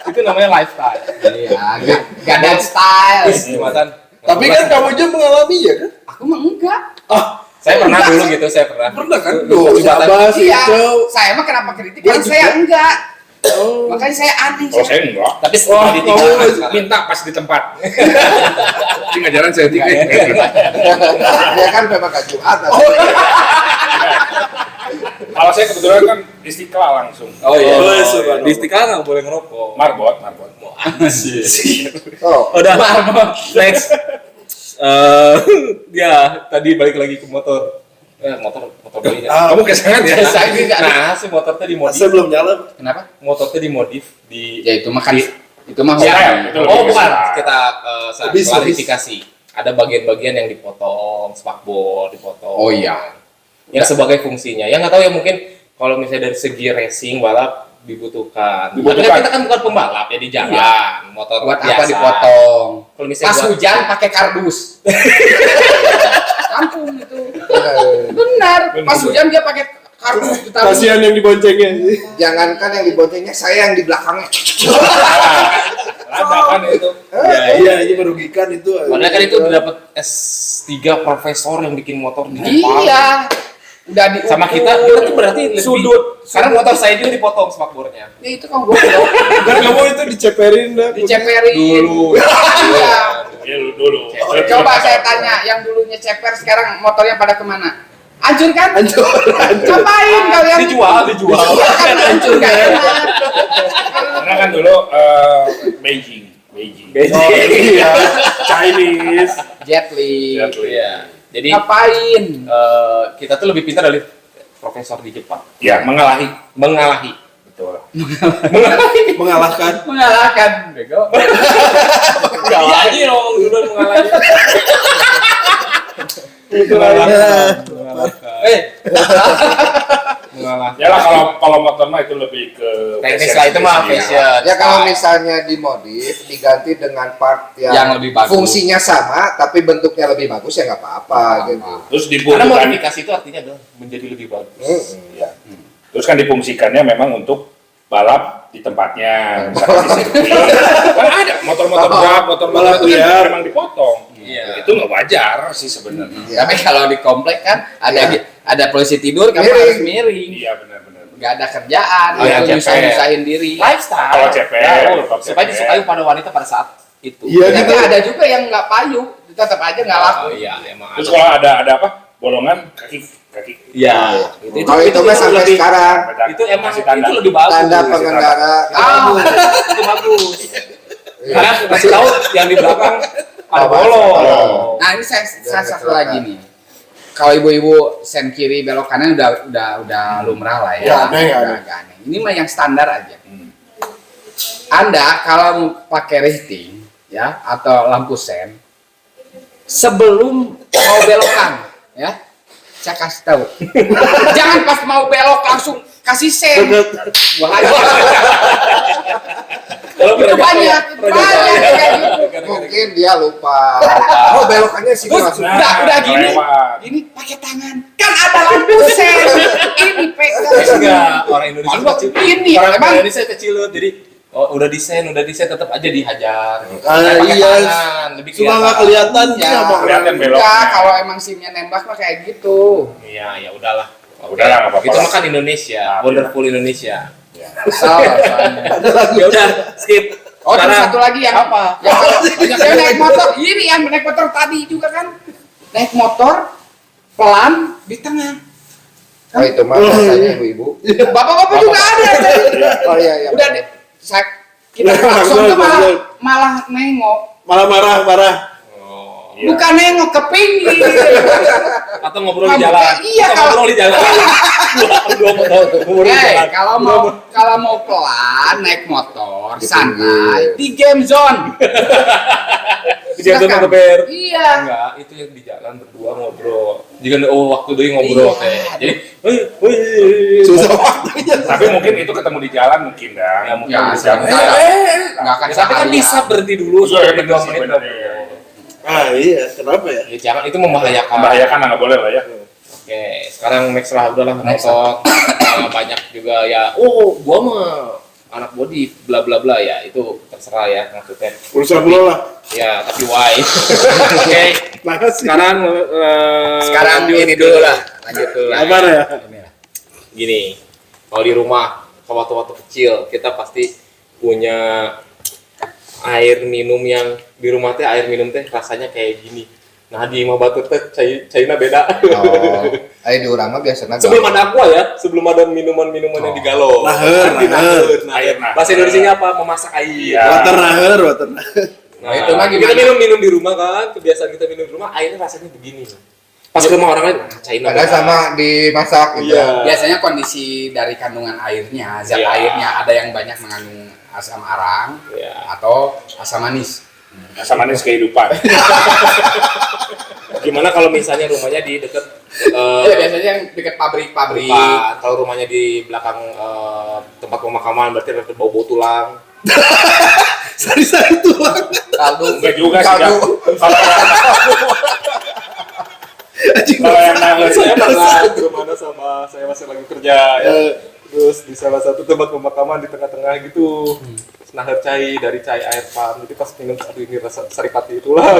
Itu namanya lifestyle. Iya, gadget style. Jumatan. Tapi kan kamu juga mengalami ya kan? Aku mah enggak. Saya pernah dulu gitu, saya pernah. Pernah kan? Dulu Tuh, Jumatan. Sabah sih, Iya. Jow. Saya mah kenapa kritik? Gua Kan saya juga. enggak. Oh. Makanya saya aneh. Kalau saya enggak. Tapi setelah Wah, ditinggalkan kamu sekarang. Minta pas di tempat. Ini ngajaran saya tiga. Dia kan memang gak Jumatan. Kalau saya kebetulan kan Istiqlal langsung. Oh iya. Oh, iya, subhanallah. Di Istiqlal nggak boleh ngerokok. Marbot. Oh, Udah. Next. Ya tadi balik lagi ke motor. Motor belinya. Kamu kesangan ya? Saya enggak. Nah, si motor tadi dimodif. Saya belum nyala. Kenapa? Motor tadi dimodif di. Ya itu makan. Itu mah Style. hobi. Itu lebih Oh ke bukan, style. kita Habis. klarifikasi. Ada bagian-bagian yang dipotong, spakbor dipotong. Oh iya. Yang sebagai fungsinya. Yang nggak tahu ya mungkin kalau misalnya dari segi racing balap dibutuhkan. Tapi Dibutuhkan. kan kita kan bukan pembalap ya di jalan, motor Buat biasa. apa dipotong? Kalau misalnya Pas buat- hujan pakai kardus. Kampung itu. Benar. Pas hujan dia pakai kardus ditaruh. Kasihan yang diboncengnya. jangankan yang diboncengnya, saya yang di belakangnya. Ada kan itu. Iya, ini merugikan itu. Padahal kan itu udah dapat S3 profesor yang bikin motor di Jepang. Iya. Udah di Sama kita tuh berarti lebih Sudut. Karena motor saya juga dipotong spakbornya. Ya itu kan goblok. Kan kamu itu diceperin dah. Diceperin. Dulu. Iya. Ya dulu. Coba saya tanya, yang dulunya ceper sekarang motornya pada kemana? Hancur kan? Hancur. Ngapain kalian? Dijual. Kan hancur kan enak. Karena kan dulu Beijing. Oh iya. Chinese. Jet Li. Iya. Jadi Ngapain? kita tuh lebih pintar dari profesor di Jepang. Ya, mengalahi. Betul. Mengalahkan. Mengalahkan. Bego. Iya dong, dulu mengalahkan. Mengalahkan. Ya lah kalau motor mah itu lebih ke Teknis fashion lah itu mah sendiri. fashion. Ya kalau misalnya dimodif, diganti dengan part Yang yang, lebih bagus. fungsinya sama, tapi bentuknya lebih bagus ya nggak apa-apa gitu. Terus Karena dibutuhkan. modifikasi itu artinya adalah menjadi lebih bagus. Ya. Terus kan difungsikannya memang untuk balap di tempatnya, misalkan di sirkuit. Kan ada motor-motor berat, motor-motor balap itu liar. kan memang dipotong. Iya. Itu nggak wajar sih sebenarnya. Tapi kalau di komplek kan ada polisi tidur, kamu Miring. harus miring. Iya benar-benar. Nggak ada kerjaan, Oh, yang nyusahin diri. Lifestyle. Kalau CPR, Ya, kalau supaya CPR. disukai pada wanita pada saat itu. Iya Tapi gitu. ada juga yang nggak payu, tetap aja nggak laku. Oh iya, emang. Terus kalau ada apa? Bolongan kaki. Iya. Kalau itu mah sampai lebih- sekarang itu emang Kasih tanda. itu lebih bagus. tanda pengendara. Itu bagus. Karena kasih tahu yang di belakang ada Awas, bolong. Nah ini saya satu lagi nih. Kalau ibu-ibu sen kiri belok kanan udah lumrah lah ya. Ya, aneh, Udah aneh. agak aneh. Ini mah yang standar aja. Hmm. Anda kalau mau pakai rating ya atau lampu sen sebelum mau belokan ya, saya kasih tahu. Jangan pas mau belok langsung kasih sen. Bahaya. Kalau Itu banyak kayak gitu. Mungkin mungkin dia lupa. Oh belokannya sih Terus langsung. udah gini, lewat. gini pakai tangan. Kan ada lampu sen. Ini pegang. Enggak, orang Indonesia Malu, kecil. ini, orang emang. Indonesia kecil loh, jadi udah desain tetap aja dihajar. Ah, Pakai iya. tangan, lebih Suka nggak kelihatan Ya, sama kelihatan orang. beloknya. Enggak, kalau emang simnya nembak mah kayak gitu. Iya, ya udahlah. Udahlah, nggak apa-apa. Itu mah kan Indonesia, Nah, wonderful Indonesia. Salah soalnya. Ya udah, skip. Oh, terus Sekarang, satu lagi yang apa? Yang saya naik motor, ini yang naik motor tadi juga kan. Naik motor pelan di tengah. Oh itu mah biasanya ibu-ibu. Bapak-bapak juga ada. Oh iya iya. Udah deh, kita klakson tuh malah nengok. Malah marah. Oh. Iya. Bukan nengok ke pinggir. Atau ngobrol di jalan. Iya, Atau kalau- ngobrol di jalan. Dua motor ngobrol di Hey, jalan. kalau mau pelan naik motor Di santai pinggir. di game zone. Di jalan Silakan. ngeber. Iya. Enggak, itu yang di jalan berdua ngobrol. Jika waktu doi ngobrol Iya. teh. Jadi, wih. Susah waktunya. Tapi mungkin itu ketemu di jalan mungkin dah. Ya, mungkin Ya, bisa. nggak akan Ya, tapi kan seharian. bisa berhenti dulu Iya, sampai bener 2 sih, menit. bener. Ah iya, kenapa ya? Ya jangan, itu membahayakan. Membahayakan lah, nggak boleh lah ya. Oke, sekarang next lah, udahlah Next motor. Banyak juga ya. Oh, gua mah anak body bla bla bla ya, itu terserah ya maksudnya. Urusan lo lah. Ya, tapi why? Oke, Makasih. sekarang lanjut ini ke- dulu lah. Lanjut dulu lah. Apa ya? Gini, kalau di rumah, kalau waktu kecil kita pasti punya air minum yang di rumah teh air minum teh rasanya kayak gini. Nah di Imah Batu teh cairnya beda. Oh, ayo di urang mah biasanya Sebelum ada aqua ya, sebelum ada minuman-minuman yang di galon. Naher, Kan di naher. Air naher. Bahasa Indonesianya apa? Memasak air. Iya. Water naher. Nah, itu mah kita gimana? minum di rumah kan, kebiasaan kita minum di rumah, airnya rasanya begini. Pas ke rumah orang lain, cairnya Padahal sama dimasak gitu. Iya. Biasanya kondisi dari kandungan airnya, zat Iya. airnya ada yang banyak mengandung asam arang Iya. atau asam manis. Asam manis kehidupan. Gimana kalau misalnya rumahnya di deket Iya, biasanya yang dekat pabrik-pabrik. Pak, kalau rumahnya di belakang tempat pemakaman berarti ada bau-bau tulang. Sari-sari tulang. Kaldu. Enggak juga sih. Kaldu. Kalau yang naher Saya pernah ke mana sama saya masih lagi kerja ya. Terus di salah satu tempat pemakaman di tengah-tengah gitu. Naher cai dari cai air pam. Jadi pas minum aduh ini rasa saripati tulang.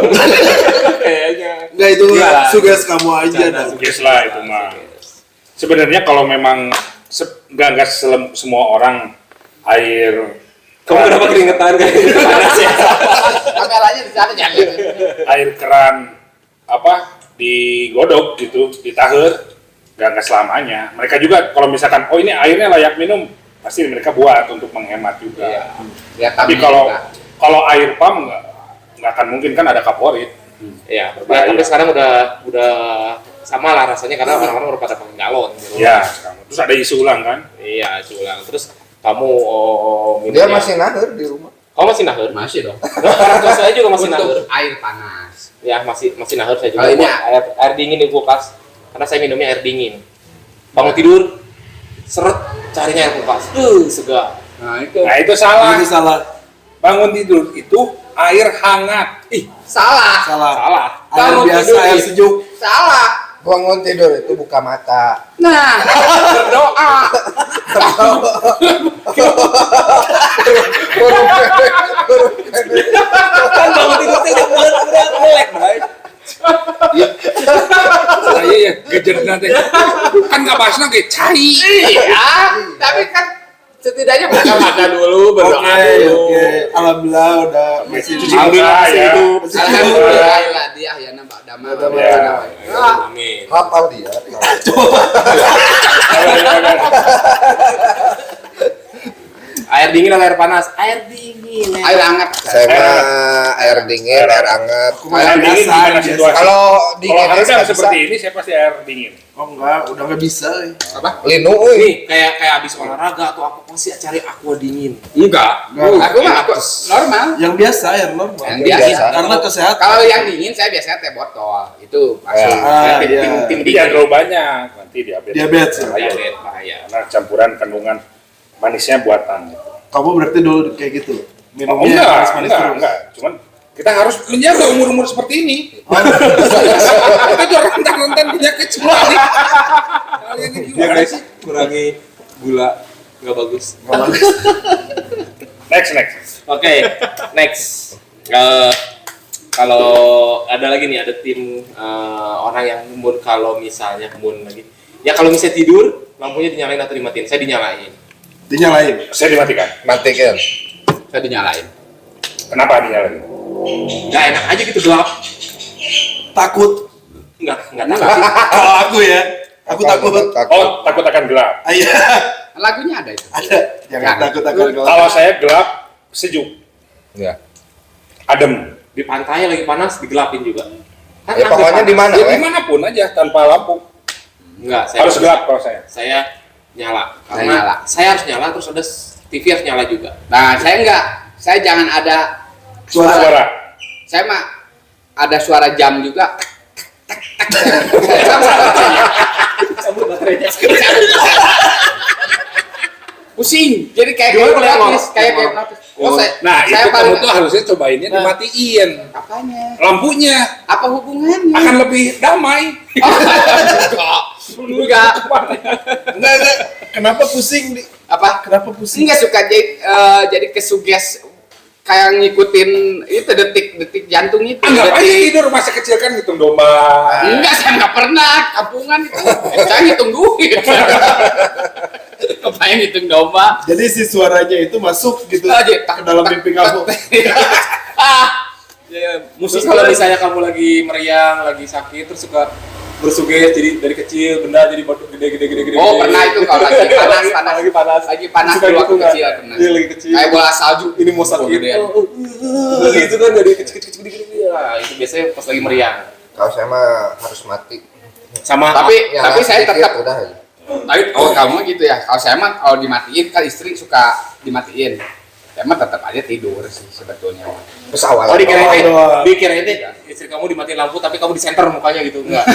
Kayaknya. Enggak itu Iya. suges kamu aja Bercanda, dah. Suges lah itu mah. Sebenarnya kalau memang nggak semua orang air Kamu kenapa keringetan kayak gitu? Panas ya. Kameranya di sana jangan. air keran apa digodok gitu, ditaher nggak selamanya. Mereka juga kalau misalkan oh ini airnya layak minum, pasti mereka buat untuk menghemat juga. Iya. Lihat Tapi tamunya kalau juga. kalau air pam nggak akan mungkin kan ada kaporit. Ya, Berbahaya. tapi sekarang udah sama lah rasanya karena orang-orang udah pada pakai galon. Gitu. Ya, sekarang. Terus ada isu ulang kan? Iya, culang. Terus kamu Dia minumnya- masih naher di rumah. Kamu masih naher? Masih dong. Orang tua saya juga masih naher. Untuk air panas. Ya, masih naher saya juga. Kalau ini Air dingin di kulkas. Karena saya minumnya air dingin. Bangun tidur, seret carinya air kulkas. Segar. Nah, itu Nah itu salah. Itu salah. Bangun tidur itu air hangat. salah. Salah. Air Bangun biasa, tidur, air Ih. sejuk. Salah. Bangun tidur itu buka mata. Nah, berdoa. Kan bangun tidur teh udah melek, Bray. Saya ya gejer nanti. Kan nggak bahas lagi cai. Iya, tapi kan setidaknya buka mata dulu, berdoa dulu. Oke. Alhamdulillah udah masih Cuci Alhamdulillah muka masih ya. hidup. Alhamdulillah lah dia ya nambah damai. Ya. Amin. Hafal dia. Air dingin atau air panas? Air dingin. Air hangat. Saya mah air dingin, air hangat. Air dingin biasa, gimana biasa. situasi? Kalau Kalau dingin harga nggak bisa. seperti ini saya pasti air dingin. Oh enggak, udah nggak bisa. Apa? Linu, euy. Nih, kayak abis olahraga atau apa pasti cari aqua dingin. Enggak. Enggak. Aku mah aku normal. Yang biasa, air normal. Yang biasa. biasa. Karena kesehatan. Kalau yang dingin saya biasanya teh botol. Itu masuk. Ah, iya. Tim Tapi jangan terlalu banyak, nanti diabetes. Diabetes, ya. Bahaya. bahaya. Karena campuran kandungan manisnya buatan. Gitu. Kamu berarti dulu kayak gitu. Oh, Minumnya enggak, manis-manis terus. enggak. Cuman Kita harus menjaga umur-umur seperti ini. Kita tuh rentan-rentan penyakit semua nih. Kalian ini Ya gimana guys, sih? kurangi gula, nggak bagus. Next. Oke, next. Kalau ada lagi nih, ada tim orang yang kalau misalnya lagi, ya kalau misalnya tidur, lampunya dinyalain atau dimatiin? Saya dinyalain. Dinyalain. Saya dimatikan. Matikan. Saya dinyalain. Kenapa dinyalain? Nggak enak aja gitu gelap. Takut. Nggak takut sih. Kalau aku ya, aku takut. Oh, takut akan gelap. Iya. Lagunya ada itu. Ada. Jangan Jangan. takut. Kalau saya gelap, sejuk, Ya. adem. Di pantai lagi panas, digelapin juga. Kan Ya, ada pokoknya panas. di mana, Ya weh? dimanapun aja tanpa lampu. Enggak, Harus gelap kalau saya. Saya nyala. Saya Karena nyala. saya harus nyala, terus ada TV harus nyala juga. Nah, saya enggak. Saya jangan ada Suara. Saya mah ada suara jam juga. Cabut baterainya. Pusing. Jadi kayak Gimana kalau yang hipnotis, ngomong? kayak hipnotis. Oh, Nah, saya itu paling kamu tuh harusnya cobainnya dimatiin. apanya? Lampunya Apa hubungannya? akan lebih damai. Enggak. Enggak. Kenapa pusing? Apa? Kenapa pusing? Enggak suka jadi kesuges kayak ngikutin itu detik-detik jantung itu. Anggap aja Detik. tidur masa kecil kan hitung domba. Enggak, saya nggak pernah kampungan itu. Saya ngitung duit. Kebayang ngitung domba. Jadi si suaranya itu masuk gitu Aja, ke dalam mimpi kamu. Terus kalau misalnya kamu lagi meriang, lagi sakit, terus suka bersuges jadi dari kecil benda jadi gede. Oh, pernah itu kalau lagi panas. Lagi panas. Lagi panas Suka dulu gitu waktu nggak? kecil pernah. Iya, lagi kecil. Kayak bola salju. Ini mau sakit. Gedean. Gitu kan dari kecil gede. Nah, itu biasanya pas lagi meriang. Kalau saya mah harus mati. Sama Tapi Nyala saya sedikit, tetap udah aja. Tapi kamu gitu ya. Kalau saya mah kalau dimatiin kan istri suka dimatiin. Saya mah tetap aja tidur sih sebetulnya. Pesawat. Oh, dikirain doang. dikirain deh istri kamu dimatiin lampu tapi kamu di center mukanya gitu. Enggak.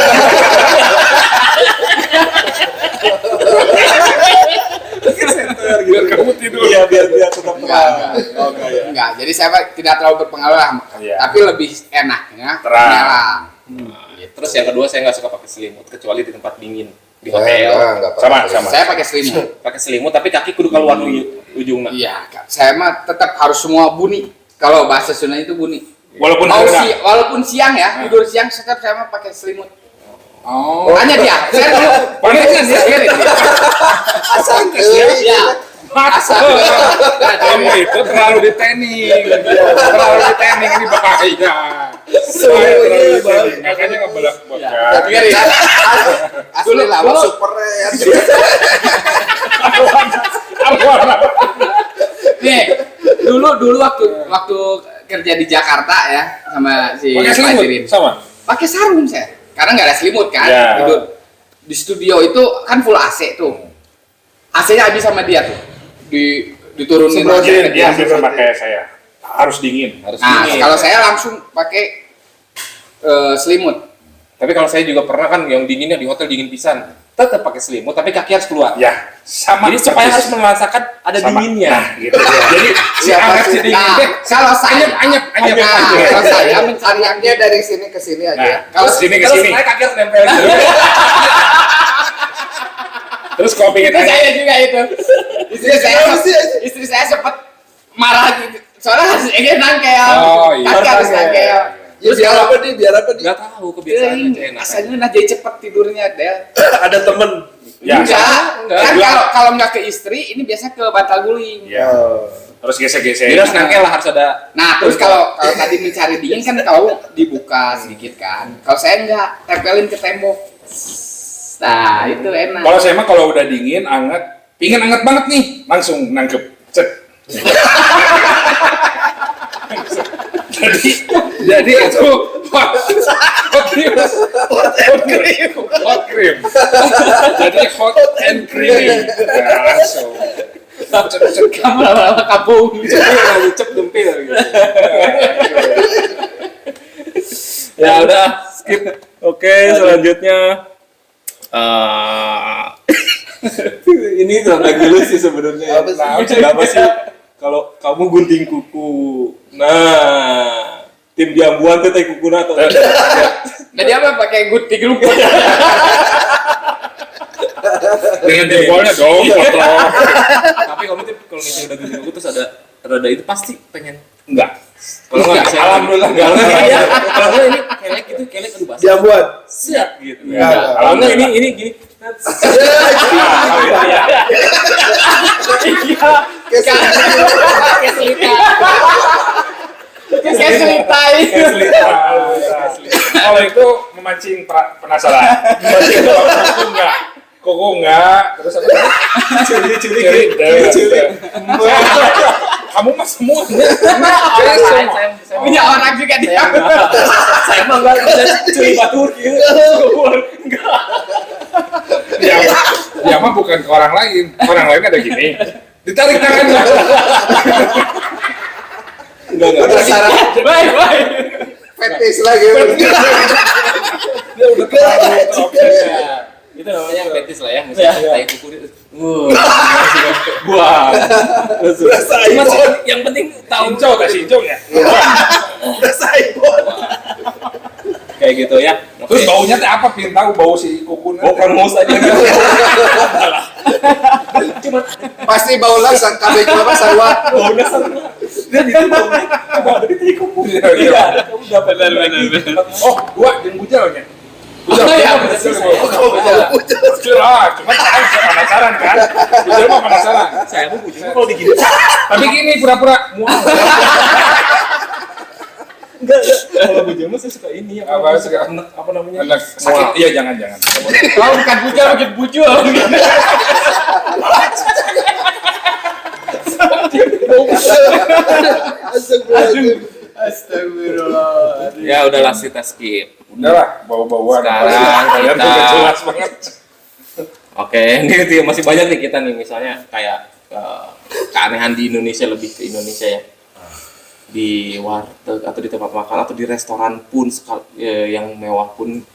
Center gitu. Biar kamu tidur. Iya, biar tetap Enggak, enggak. Oh, enggak ya. Enggak. Jadi saya mah tidak terlalu berpengaruh lah. Iya. Tapi lebih enaknya Terang. nyala. Terus yang kedua saya nggak suka pakai selimut kecuali di tempat dingin di Saya hotel. enggak Sama, pakai. sama. Saya pakai selimut. Pakai selimut tapi kaki kudu keluar ujungnya. Iya, Kak. Saya mah tetap harus semua bunyi. Kalau bahasa Sunda itu bunyi. Walaupun Mau ada. walaupun siang ya, tidur siang tetap saya mah pakai selimut. Oh. Tanya dia. Saya dulu Pantesan ya. dengerin dia. Asal Iya. Asal. Kamu itu terlalu ditaining. Terlalu ditaining ini bahaya. Terlalu ditaining. Makanya ngebelak bocah. Dengerin ya. Asli lah, Dulu masuk. super red. Nih, dulu waktu kerja di Jakarta ya sama si Pakai Pak selimut Jirin. sama. Pakai sarung saya. Karena nggak ada selimut kan. Ya. Tidur. Di studio itu kan full AC tuh. AC-nya habis sama dia tuh. Diturunin Dia dia. hampir sama kayak saya. Harus dingin, harus Nah, dingin. kalau saya langsung pakai selimut. Tapi kalau saya juga pernah kan yang dinginnya di hotel dingin pisan, tetap pakai selimut tapi kaki harus keluar. Ya, sama. Jadi supaya persis. harus merasakan ada Sama. dinginnya. Nah, gitu. Jadi si Siapa hangat sih? si dingin. Nah, kalau saya anyep. Nah, kalau saya mencari yang Dia dari sini ke sini aja. Nah, Kalau terus sini ke Terus sini. saya kaki harus nempel gitu. Terus kalau pengen itu saya juga itu. Istri saya sempat marah gitu. Soalnya harus enak kayak Oh, iya. kaki harus Iya, kayak. iya. Terus biar apa nih? Biar apa nih? Enggak tahu kebiasaan aja enak. Asalnya nah jadi cepet tidurnya Del. Ada temen. Ya, Enggak. Kan kalau nggak ke istri, ini biasa ke bantal guling. Ya. Terus gesek-gesek. Jadi harus nangkel lah harus ada. Nah, terus kalau tadi mencari dingin kan kalau dibuka sedikit kan. Kalau saya enggak, tempelin ke tembok. Nah, itu enak. Kalau saya mah kalau udah dingin, anget, pingin anget banget nih, langsung nangkep. Cet. jadi itu hot cream. Jadi hot and creamy. Nah, langsung. Cet. Kamu lama-lama kabung. Cep dempil gitu. Ya udah, skip. Oke, selanjutnya ini lagi lu sih sebenarnya. Apa sih? Kenapa sih kalau kamu gunting kuku? Nah, tim jambuan tuh teh kukuna tuh. Jadi apa pakai guti grup? Dengan jempolnya dong, kotor. Tapi kalau misalnya udah gede terus ada rada itu pasti pengen. Enggak. Kalau nggak bisa, Alhamdulillah nggak. Kalau nggak ini kelek aduh basah. Jambuan. Siap gitu. Nggak. Kalau nggak ini gini. Kayak selitai. Kalau itu memancing penasaran. Koko enggak. Terus apa? Curi. Kamu mah semua. Saya punya orang juga dia. Saya mah nggak bisa curi batur gitu. Dia mah bukan ke orang lain. Orang lain ada gini. Ditarik tangannya. Enggak. Baik. Fetis lagi. Dia udah terlalu terobsesi. Itu namanya fetis lah ya, misalnya tai kuku itu. Wah. Cuma yang penting tahu Cincau tak cincau ya? kayak gitu ya. Terus baunya teh apa? Pengen tahu bau si kukun. bau kangmus aja gitu. Cuma Pasti bau langsung kabeh kelapa sarwa. bau dasar. Dan itu baunya ada di tai kuku. Iya. Kamu dapat lagi. Oh, gua yang bujalnya. Oh, iya, Bujal cuma sekarang saya penasaran kan. Bujal mah penasaran. Saya mau bujur kalau digini. Tapi gini pura-pura mual. Enggak. Kalau bujur mah saya suka ini Apa, suka suka? enak, apa namanya? Anak sakit. Iya jangan. Kalau bukan bujal, bikin bujul. Astagfirullah. Ya udahlah kita skip. Udahlah, bau-bauan. Sekarang Kalian kita- udah jelas banget. Oke, ini gitu ya, masih banyak nih kita nih misalnya kayak keanehan di Indonesia, lebih ke Indonesia ya. Di warteg atau di tempat makan atau di restoran pun yang mewah pun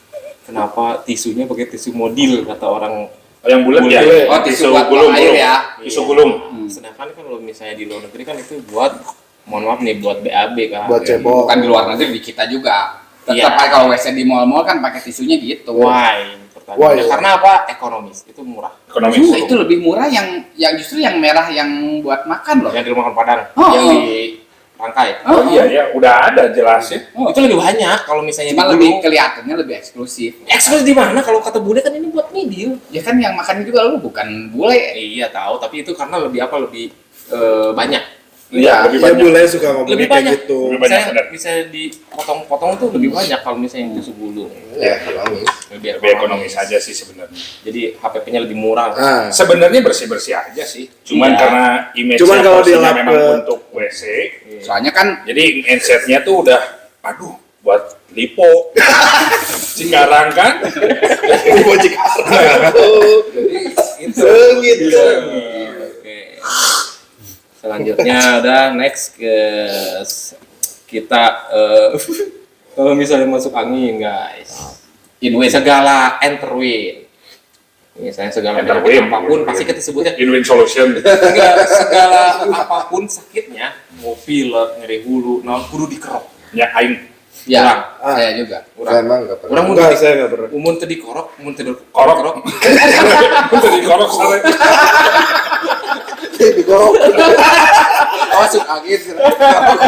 kenapa tisunya pakai tisu modil kata orang. Yang bulat ya. Oh, tisu buat gulung, air gulung. ya. Tisu gulung. Sedangkan kan kalau misalnya di luar negeri kan itu buat, mohon maaf nih, buat BAB kan. Buat cebok. Bukan di luar negeri, di kita juga. Iya. Tetap aja kalau WC di mall-mall kan pakai tisunya gitu. Why? Pertanyaannya. Why? Karena apa? Ekonomis, itu murah. Ekonomis. Itu lebih murah yang justru yang merah yang buat makan loh. Yang di rumah makan Padang, Oh, yang oh. di Rangkai. Oh iya ya, udah ada jelas ya. Itu lebih banyak kalau misalnya Cuma di lebih Gulung. kelihatannya lebih eksklusif. Eksklusif di mana? Kalau kata bule kan ini buat midil. Ya kan yang makan juga lu bukan bule. Iya tahu, tapi itu karena lebih apa? Lebih banyak. Iya, lebih Iya, banyak. bule suka ngomongnya Lebih kayak banyak. gitu. Lebih banyak, Misalnya, benar. misalnya dipotong-potong tuh lebih banyak kalau misalnya itu segulung. Ya, ekonomis. Lebih Lebih ekonomis aja sih sebenarnya. Jadi HPP-nya lebih murah. Ah, Sebenarnya bersih-bersih aja sih. Cuman Iya. karena image Cuman kalau dilap memang ke- untuk WC. Soalnya kan Jadi mindsetnya tuh udah, aduh, buat lipo. Cikarang kan? Lipo Cikarang. Jadi itu. Gitu. Oke. Selanjutnya udah next ke kita kalau misalnya masuk angin guys. in-win. Segala enterwin. Misalnya segala Enter penyakit win. apapun pasti kita sebutnya In-win solution. enggak, segala apapun sakitnya, mau pilek, nyeri hulu, nah kudu dikerok. Ya, aing. Ya, Kurang. saya juga. Saya emang nggak pernah. Orang mun Enggak, tadi saya nggak pernah. umun tadi korok, umun tadi Korok. Udah dikorok sore. Digorok. Masuk angin.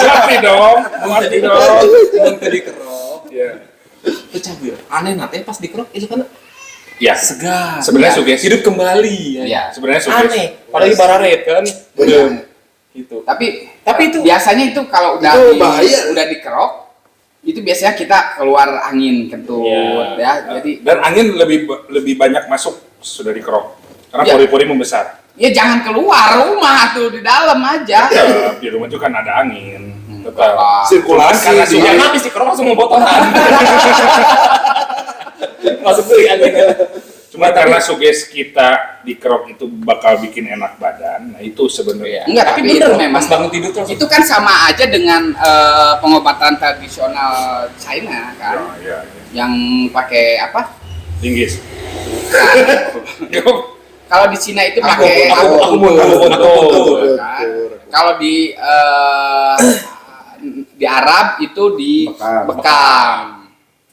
Mati dong. Mati dong. umun tadi kerok. Ya. Pecah bir. Aneh nate pas dikerok itu kan Ya, segar. sebenarnya Ya. sugesti. Hidup kembali. Iya. Sebenarnya sugesti. Aneh. Apalagi bararet kan. Belum. Gitu. Tapi itu biasanya itu kalau udah Itu bahaya. udah dikerok itu biasanya kita keluar angin kentut Iya. ya. Jadi Dan angin lebih banyak masuk sudah dikerok. Karena Ya. pori-pori membesar. ya jangan keluar rumah tuh di dalam aja. Ya, di rumah itu kan ada angin. Tetap. Apa? Sirkulasi. Karena di- Jangan habis dikerok langsung membotohan. Masuk dulu angin. Cuma karena sugesti kita dikerok itu bakal bikin enak badan. Nah, itu sebenarnya. Enggak, tapi bener itu, memang. pas bangun tidur tuh Itu kan sama aja dengan pengobatan tradisional China kan, Ya, ya, ya. yang pakai apa? Linggis. Kalau di Cina itu pakai aku kan. Kalau di Di Arab itu di bekam.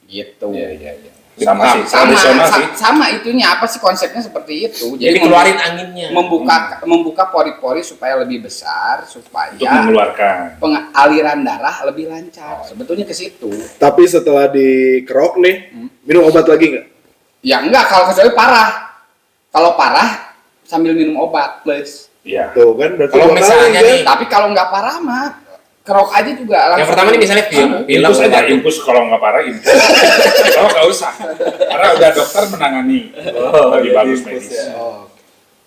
Gitu. Iya. Sama sih, Sama, tradisional sih. sama itunya apa sih konsepnya seperti itu. Jadi keluarin anginnya. membuka pori-pori supaya lebih besar, supaya Untuk mengeluarkan. aliran darah lebih lancar. Sebetulnya ke situ. Tapi setelah dikerok nih, minum obat lagi nggak? Ya enggak kalau kecuali parah. Kalau parah sambil minum obat plus. Iya. Tuh kan berarti Kalau 2 kali misalnya kan? nih, Tapi kalau nggak parah mah kerok aja juga langsung. yang pertama nih misalnya film Infus aja, infus kalau nggak parah infus. Kalau nggak usah, karena udah dokter menangani. Lebih bagus medis. Oh.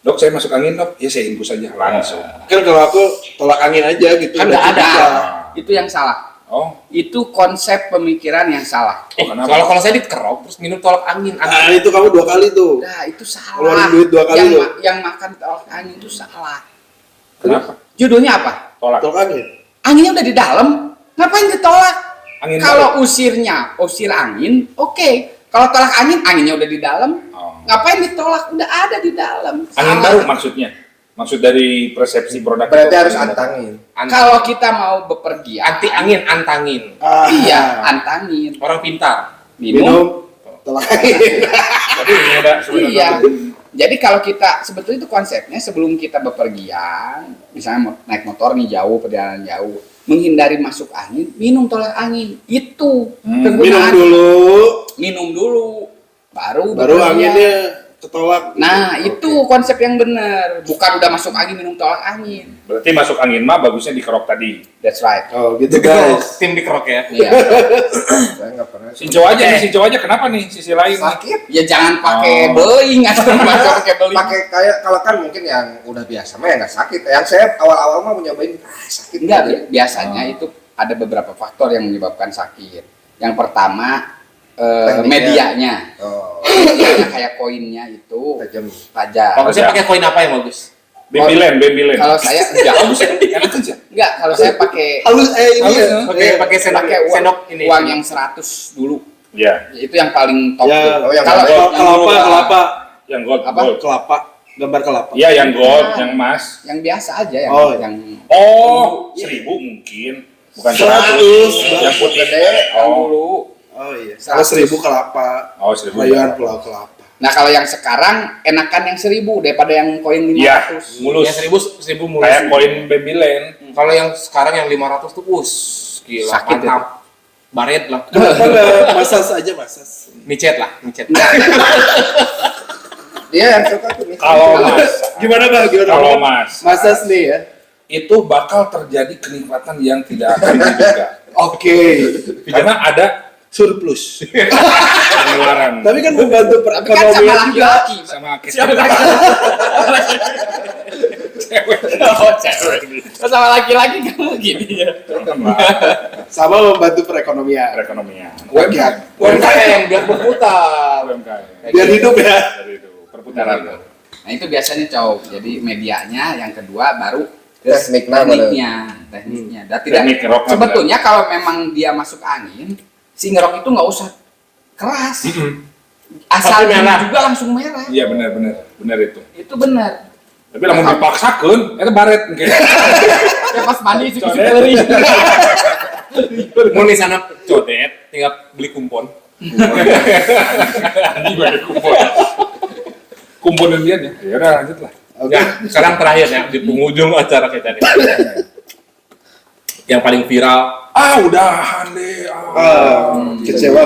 Dok, saya masuk angin dok, ya saya infus aja langsung. Kan kalau aku tolak angin aja gitu. Kan udah nggak ada. cukup. Itu yang salah. Oh, Itu konsep pemikiran yang salah. kenapa? kalau saya dikerok terus minum tolak angin. Nah, itu kamu 2 kali tuh. Nah, itu salah. Keluarin duit 2 kali yang, loh. yang makan tolak angin itu salah. Kenapa? Judulnya apa? Tolak. Tolak angin. Anginnya udah di dalam, ngapain ditolak? Angin Kalau usir angin, oke. Kalau tolak angin, anginnya udah di dalam, Oh. ngapain ditolak? Udah ada di dalam. Angin Salah. baru maksudnya. Maksud dari persepsi produk. Berarti itu. harus antangin. Kalau kita mau bepergian, Anti angin, antangin. iya, antangin. Orang pintar. Minum tolak angin. Tapi ini ada sebenarnya. Iya. Jadi kalau kita sebetulnya itu konsepnya sebelum kita bepergian, misalnya naik motor nih jauh, perjalanan jauh, menghindari masuk angin, minum tolak angin. Itu Minum penggunaan. Minum dulu, dulu, baru baru bepergian. anginnya ketolak. Nah, itu konsep yang benar. Bukan udah masuk angin minum tolak angin. Berarti masuk angin mah bagusnya dikerok tadi. That's right. Oh gitu guys. Tim dikerok ya. Iya. Saya nggak pernah. Sinco aja nih, sinco aja. Kenapa nih sisi lain? Sakit. Ya jangan pakai Oh. beling atau pakai beling. Pakai kayak kalau kan mungkin yang udah biasa mah ya nggak sakit. Yang saya awal-awal mah nyobain sakit. Enggak, biasanya itu ada beberapa faktor yang menyebabkan sakit. Yang pertama Tekniknya. medianya. Oh, Medianya kayak koinnya itu tajam. tajam. Bagusnya pakai koin apa yang bagus? Bembilen. Kalau saya enggak, Enak aja. enggak, kalau saya pakai Halus ini Halus, ya. ya? Pakai uang, ini. uang yang 100 dulu. Iya. Itu yang paling top Ya, tuh. oh, yang Kalau gold. Kelapa. Yang gold. Apa? Gold. Kelapa. Gambar kelapa. Iya, yang gold, Ah. yang emas. yang biasa aja yang Oh. yang Oh, 1000 mungkin. Bukan 100. Yang putih. yang Oh, dulu. Oh iya. Kalau 1000 kelapa. oh 1000. Rayuan pulau kelapa. Nah, kalau yang sekarang enakan yang 1000 daripada yang koin 500. Iya, mulus. Yang 1000 mulus. Kayak koin Bembilen. Kalau yang sekarang yang 500 tuh gila, Sakit mantap. Baret lah. Kenapa nggak masas aja masas? Micet lah, micet. Dia yang suka tuh nih. Kalau mas, Gimana bang? Gimana? kalau Bang? mas, Masas nih ya. itu bakal terjadi kenikmatan yang tidak akan diduga. Oke. Karena ada Surplus. pengeluaran Tapi kan membantu Tapi kan sama perekonomian juga. laki-laki. sama kita. Oh, cewek. Sama laki-laki kamu gini ya. Sama membantu perekonomian. Perekonomian. UMKM yang biar berputar. UMKM. Biar hidup ya. Dari itu perputaran. Nah, itu biasanya cowok. Jadi medianya yang kedua baru Tekniknya tekniknya. Dan tidak Teknik ngerok sebetulnya kalau memang dia masuk angin, si ngerok itu nggak usah keras. Asal Tapi dia merah. juga langsung merah. Iya benar itu. Itu benar. Tapi lamun dipaksakeun, eta baret mungkin. Ya pas mandi itu Codet. kering. Mau di sana codet, tinggal beli kumpon. Anjing gue kumpul. Kumpulan dia ya. Ya udah lanjut lah. Oke. Ya, sekarang terakhir ya di penghujung acara kita nih. Yang paling viral. Ah, udahan deh. Kecewa.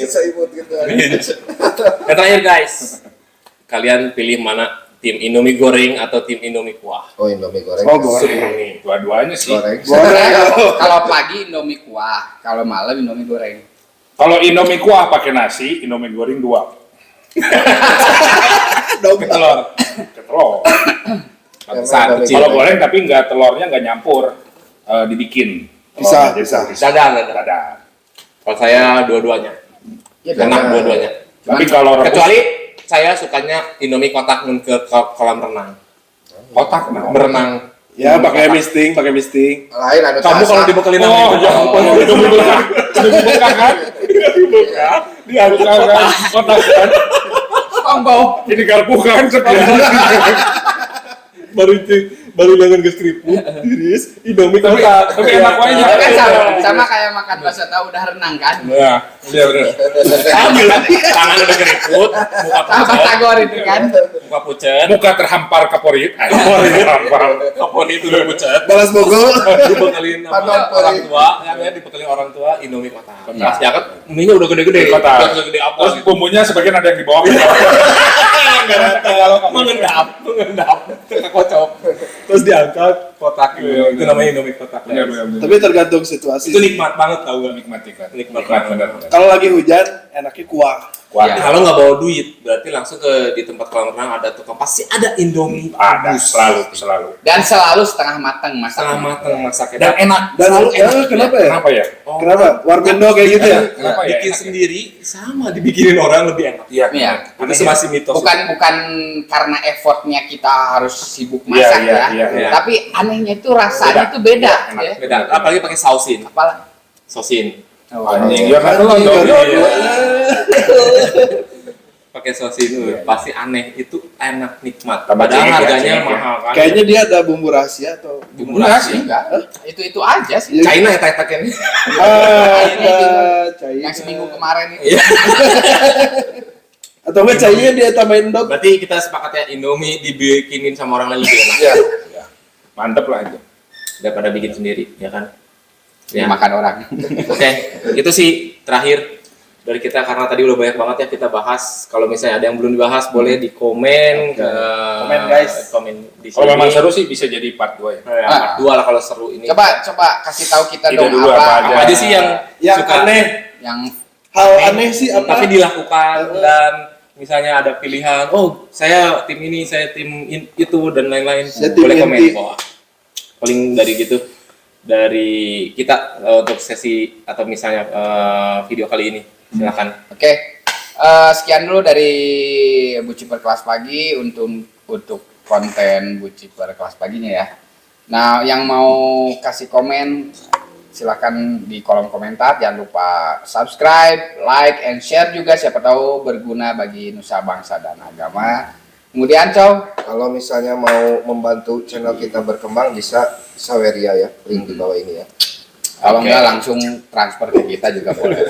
Seimut gitu. Yang terakhir guys, kalian pilih mana, tim Indomie goreng atau tim Indomie kuah? Oh, Indomie goreng. Oh, goreng. Seru nih. Dua-duanya sih. Goreng. Kalau pagi Indomie kuah, kalau malam Indomie goreng. Kalau Indomie kuah pakai nasi, Indomie goreng 2. Telur. Pantesan kecil. Kalau goreng tapi nggak telurnya nggak nyampur, dibikin. Bisa, Jadi bisa. Dadar. Dadar. Kalau saya dua-duanya. Ya, Enak dadar. dua-duanya. Tapi kalau rebus Kecuali saya sukanya Indomie kotak mun ke kolam renang. kotak nah. Berenang. Ya pakai misting. Lain anu Kamu kalau dibekelin sama Oh, itu ya ampun, Indomie bekak. Indomie bekak kan? Diangkat kan? Kotak kan? Oh, bau. Ini garpu kan? baru jangan geus keriput, tiris, Indomie kotak. Tapi enak wae nya. Kan sama kayak makan bakso tahu udah renang kan. Nah, iya bener. Sambil tangan udah keriput, muka Sama pucet, Batagor itu kan. muka pucet, Muka terhampar kaporit. kapon itu udah pucet. Balas Bogor. Dibekelin sama Panon orang peri. tua, ya dibekelin orang tua Indomie kotak. Kotak. Pas diangkat, mie-nya udah gede-gede. Kotak. Udah segede apa Terus gitu. bumbunya sebagian ada yang di bawah. mengendap, kekocok. Terus diangkat kotak gitu. Iya, Itu namanya Indomie kotak. Bener, bener, bener. Tapi tergantung situasi. Itu nikmat banget tau gak? Nikmat, nikmat. Nikmat bener. Kalau lagi hujan, enaknya kuah. Kuat. Iya. Kalau nggak bawa duit, berarti langsung ke di tempat kolam renang ada tukang pasti ada Indomie Ada, rebus. selalu. Dan selalu setengah matang Setengah masaknya. matang masaknya Dan enak. Dan Selalu enak. kenapa ya? Kenapa ya? Oh, Kenapa? Warmindo kayak gitu ya? Kenapa ya? bikin Enak ya? sendiri sama dibikinin orang lebih enak. Iya. Iya. Itu masih mitos. Bukan karena effortnya kita harus sibuk Iya, masak iya, ya. iya, iya. Tapi anehnya itu rasanya itu beda Iya, enak. ya. Beda. Apalagi pakai sausin. Apalah. Sausin. Anjing, ya kan lu Anjing, dong. kan. Pakai sausin pasti aneh. Itu enak nikmat. Tambah Padahal cengek ya, harganya cengek ya. mahal kan. Kayaknya dia ada bumbu rahasia atau bumbu Enggak rahasia. sih, enggak. Itu aja sih. Iya. China ya tak-takin. Chai. Yang seminggu kemarin itu. Iya. Atau enggak cainya dia tambahin dok. Berarti kita sepakat ya Indomie dibikinin sama orang lain lebih enak Iya. Mantep lah itu. daripada bikin sendiri, ya kan? Ya. Makan orang. Oke, itu sih terakhir dari kita karena tadi udah banyak banget ya kita bahas. Kalau misalnya ada yang belum dibahas boleh di komen ke Komen, guys. komen di Kalau sini. memang seru sih bisa jadi part 2 ya. Part 2 lah kalau seru ini. Coba kasih tahu kita Ide dong dulu apa apa aja sih yang suka aneh. yang Hal aneh sih apa? tapi dilakukan dan misalnya ada pilihan, oh saya tim ini, saya tim itu dan lain-lain, Saya tim boleh komen inti. di bawah. Paling dari gitu dari kita untuk sesi atau misalnya video kali ini silakan. Oke. Sekian dulu dari Buciper Kelas Pagi untuk konten Buciper Kelas Paginya ya. Nah, yang mau kasih komen silakan di kolom komentar. Jangan lupa subscribe, like, and share juga. Siapa tahu berguna bagi nusa bangsa dan agama. Kemudian, Kalau misalnya mau membantu channel kita berkembang bisa Saweria ya, link di bawah ini ya. kalau Oke. enggak langsung transfer ke kita juga boleh.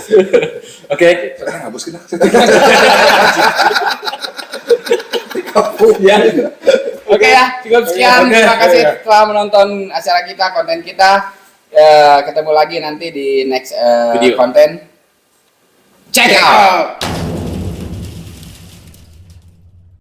Oke. Hapus kita. Ya. Oke ya, cukup sekian. Oke, Terima kasih oke. telah menonton acara kita, konten kita. Ketemu lagi nanti di next Video. konten. Check out.